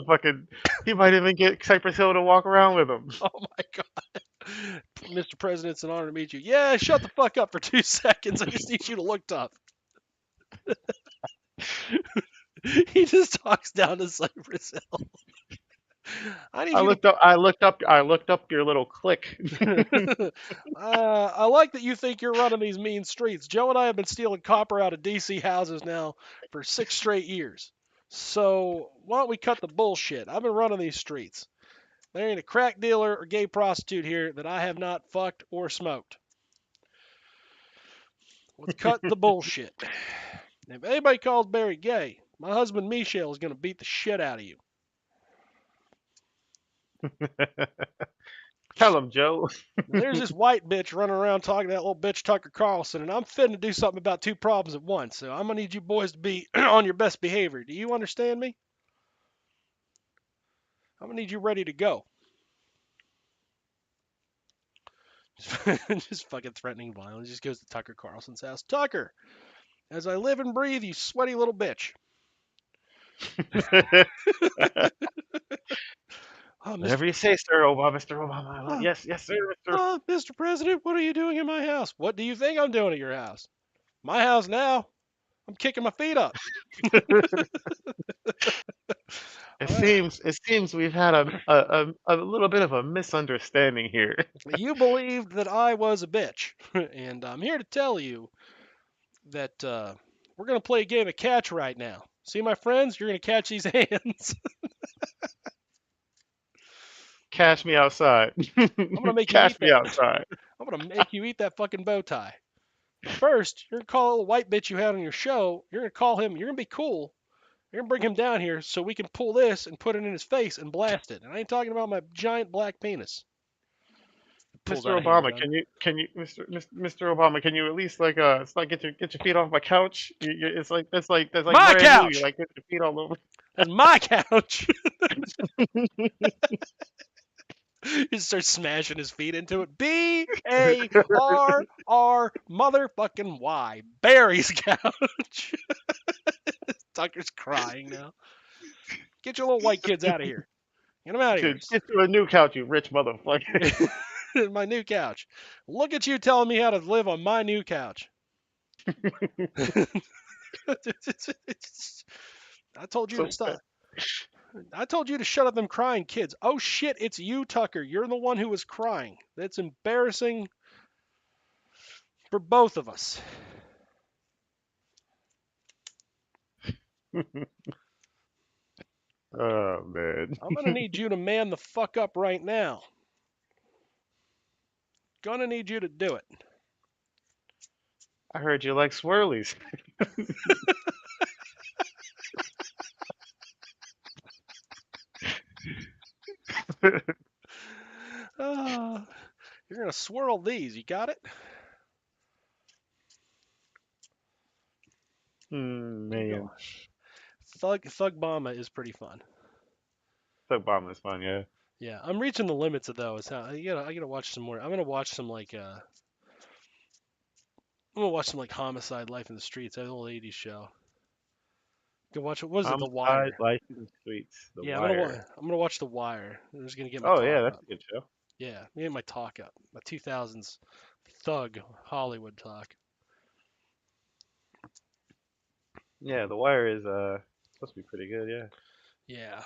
fucking. He might even get Cypress Hill to walk around with him. Oh my god. Mr. President, it's an honor to meet you. Yeah, shut the fuck up for 2 seconds. I just need you to look tough. He just talks down to Cypress Hill. I need you I looked up your little click. to. I like that you think you're running these mean streets. Joe and I have been stealing copper out of DC houses now for 6 straight years. So why don't we cut the bullshit? I've been running these streets. There ain't a crack dealer or gay prostitute here that I have not fucked or smoked. Let's cut the bullshit. If anybody calls Barry gay, my husband Michelle is going to beat the shit out of you. Tell him, Joe. Now, there's this white bitch running around talking to that little bitch Tucker Carlson, and I'm fitting to do something about two problems at once. So I'm going to need you boys to be on your best behavior. Do you understand me? I'm going to need you ready to go. Just fucking threatening violence. Just goes to Tucker Carlson's house. Tucker, as I live and breathe, you sweaty little bitch. Oh, Whatever you say, sir, Obama, Mr. Obama. Oh, Yes, yes, sir, Mr. oh, Mr. President, what are you doing in my house? What do you think I'm doing at your house? My house now. I'm kicking my feet up. It seems we've had a little bit of a misunderstanding here. You believed that I was a bitch, and I'm here to tell you that we're going to play a game of catch right now. See, my friends, you're going to catch these hands. Cash me outside. I'm going to make you Cash eat me that. outside. I'm going to make you eat that fucking bow tie. First, you're going to call a little white bitch you had on your show. You're going to call him. You're going to be cool. You're going to bring him down here so we can pull this and put it in his face and blast it. And I ain't talking about my giant black penis. Pulls Mr. out a Obama, handgun. Mr. Obama, can you at least it's like get your feet off my couch? It's like that's like My brand new. couch! You like get your feet all over. That's my couch. He starts smashing his feet into it. B-A-R-R motherfucking Y. Barry's couch. Tucker's crying now. Get your little white kids out of here. Get them out of here. Get you a new couch, you rich motherfucker. My new couch. Look at you telling me how to live on my new couch. I told you to So stop. I told you to shut up them crying kids. Oh shit, it's you, Tucker. You're the one who was crying. That's embarrassing for both of us. oh man. I'm gonna need you to man the fuck up right now. Gonna need you to do it. I heard you like swirlies. Uh, you're gonna swirl these. You got it? Keep going. Man. Thug Mama is pretty fun. Thug bomb is fun, yeah. Yeah, I'm reaching the limits of those. I gotta watch some more. I'm gonna watch some like I'm gonna watch some like Homicide: Life in the Streets, that old '80s show. Go watch what is it? The Homicide, Wire. Life in the Streets, The Yeah, Wire. I'm gonna watch The Wire. I'm just gonna get my Oh yeah, talk that's up. a good show. Yeah, get my talk up. My 2000s thug Hollywood talk. Yeah, The Wire is supposed to be pretty good, yeah. Yeah,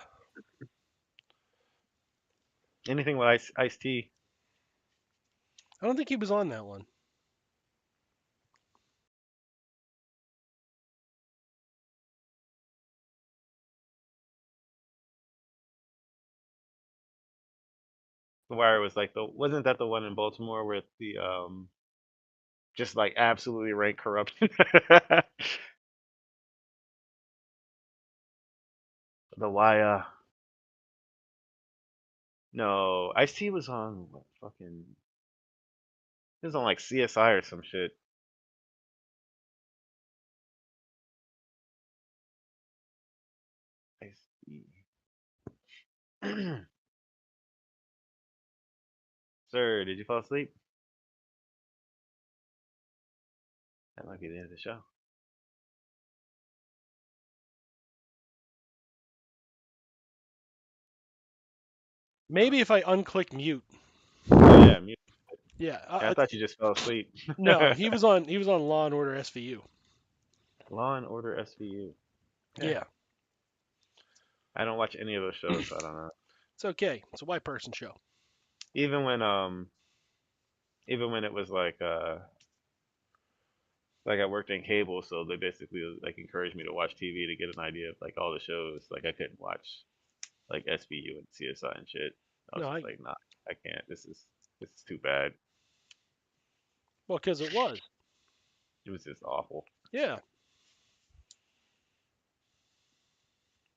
Anything with Ice T. I don't think he was on that one. The Wire was like the wasn't that the one in Baltimore with the just like absolutely rank corruption? the Wire. No, Ice T was on what fucking he was on like CSI or some shit. Ice T. Sir, did you fall asleep? That might be the end of the show. Oh, Maybe if I unclick mute. oh yeah, mute. Yeah, Yeah, I thought you just fell asleep. no, he was on Law and Order SVU. Law and Order SVU. Yeah, Yeah, I don't watch any of those shows, so I don't know. it's okay. It's a white person show. Even when even when it was like I worked in cable, so they basically like encouraged me to watch TV to get an idea of like all the shows. Like I couldn't watch like SVU and CSI and shit. I was No, just I like, nah, I can't. This is too bad. well, because it was. It was just awful. Yeah.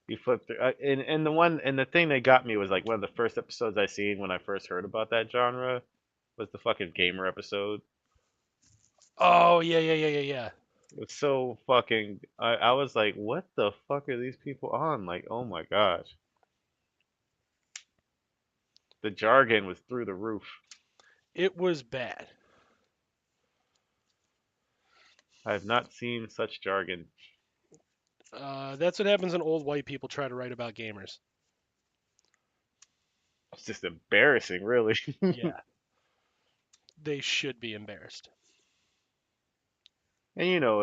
You flip through, and the thing that got me was like one of the first episodes I seen when I first heard about that genre was the fucking gamer episode. Oh yeah. It was so fucking. I was like, what the fuck are these people on? Like, oh my gosh, the jargon was through the roof. It was bad. I have not seen such jargon. That's what happens when old white people try to write about gamers. It's just embarrassing, really. Yeah, they should be embarrassed. And you know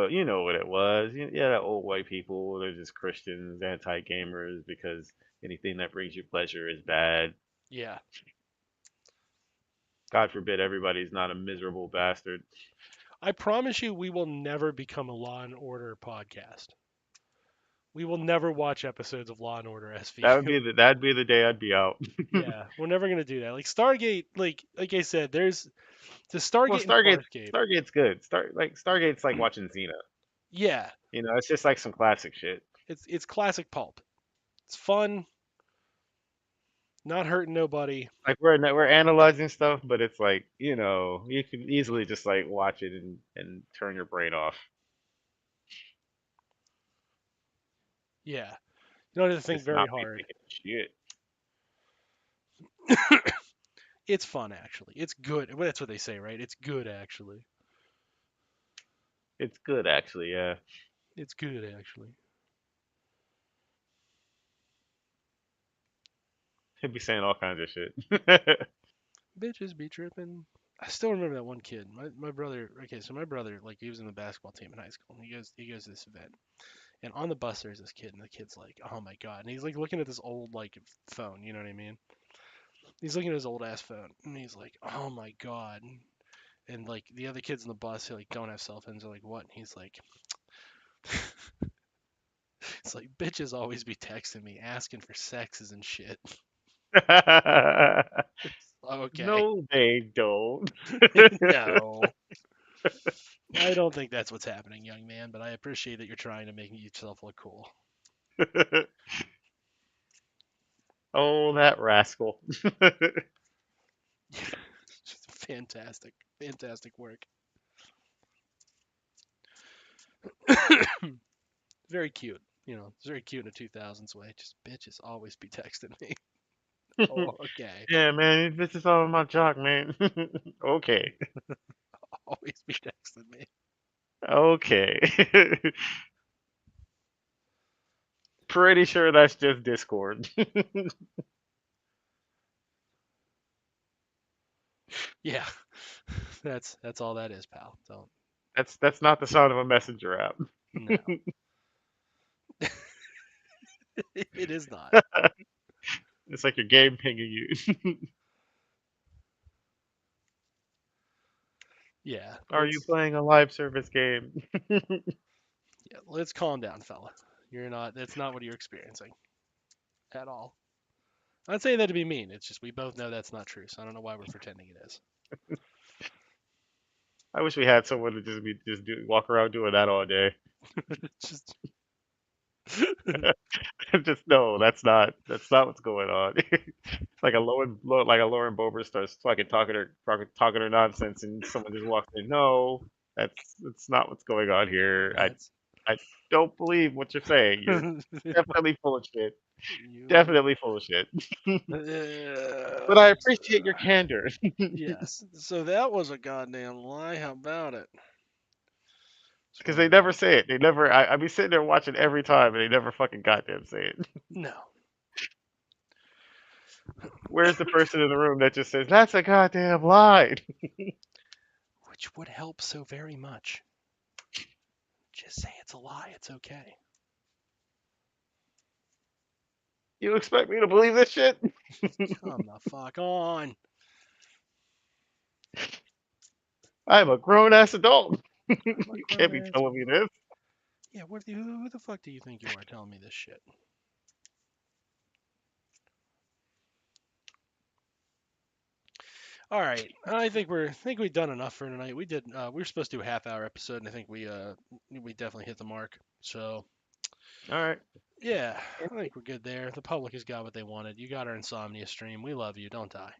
what it was. Yeah, that old white people, they're just Christians, anti-gamers, because anything that brings you pleasure is bad. Yeah, God forbid everybody's not a miserable bastard. I promise you, we will never become a Law and Order podcast. We will never watch episodes of Law and Order SVU. That'd be the day I'd be out. Yeah, we're never gonna do that. Like Stargate, like I said, there's the Well, Stargate and Farscape. Stargate's good. Stargate's like watching Xena. Yeah, It's just like some classic shit. it's classic pulp. It's fun, not hurting nobody. Like we're analyzing stuff, but it's like you can easily just like watch it and turn your brain off. Yeah, you don't have to think It's very not me hard. thinking shit. It's fun actually. It's good. Well, that's what they say, right? It's good actually. It's good actually. Yeah, It's good actually. he'd be saying all kinds of shit. Bitches be tripping. I still remember that one kid. My brother. Okay, so my brother, like, he was in the basketball team in high school. And he goes to this event, and on the bus there's this kid, and the kid's like, oh my god, and he's like looking at this old like phone. You know what I mean? He's looking at his old ass phone, and he's like, oh my god. And like the other kids in the bus who like don't have cell phones are like, what? And he's like, it's like bitches always be texting me asking for sexes and shit. Okay. No, they don't. No. I don't think that's what's happening, young man, but I appreciate that you're trying to make yourself look cool. Oh, that rascal. Fantastic. Fantastic work. Very cute. You know, it's very cute in a 2000s way. Just bitches always be texting me. Oh, okay. Yeah, man, this is all my jock, man. Okay, Always be texting me. okay. Pretty sure that's just Discord. Yeah. That's all that is, pal. Don't. That's not the sound of a messenger app. No. It is not. It's like your game pinging you. Yeah. Are you playing a live service game? Let's calm down, fella. You're not that's not what you're experiencing at all. I'm not saying that to be mean. It's just we both know that's not true, so I don't know why we're pretending it is. I wish we had someone to just walk around doing that all day. It's just Just no, that's not what's going on. It's like like a Lauren Boebert starts fucking talking her nonsense, and someone just walks in. No, that's not what's going on here. that's I don't believe what you're saying. You're definitely full of shit. you. Definitely full of shit. But I appreciate your Uh, candor yes. So that was a goddamn lie. How about it? It's because one they of never them. say it. They never. I be sitting there watching every time, and they never fucking goddamn say it. No. Where's the person in the room that just says that's a goddamn lie? Which would help so very much. Just say it's a lie. It's okay. You expect me to believe this shit? Come the fuck on. I'm a grown ass adult. I'm a You can't grown be ass. telling me this. Yeah, who the fuck do you think you are telling me this shit? All right, I think we've done enough for tonight. We did. We were supposed to do a half hour episode, and I think we definitely hit the mark. So All right. yeah, I think we're good there. The public has got what they wanted. You got our insomnia stream. We love you. Don't die.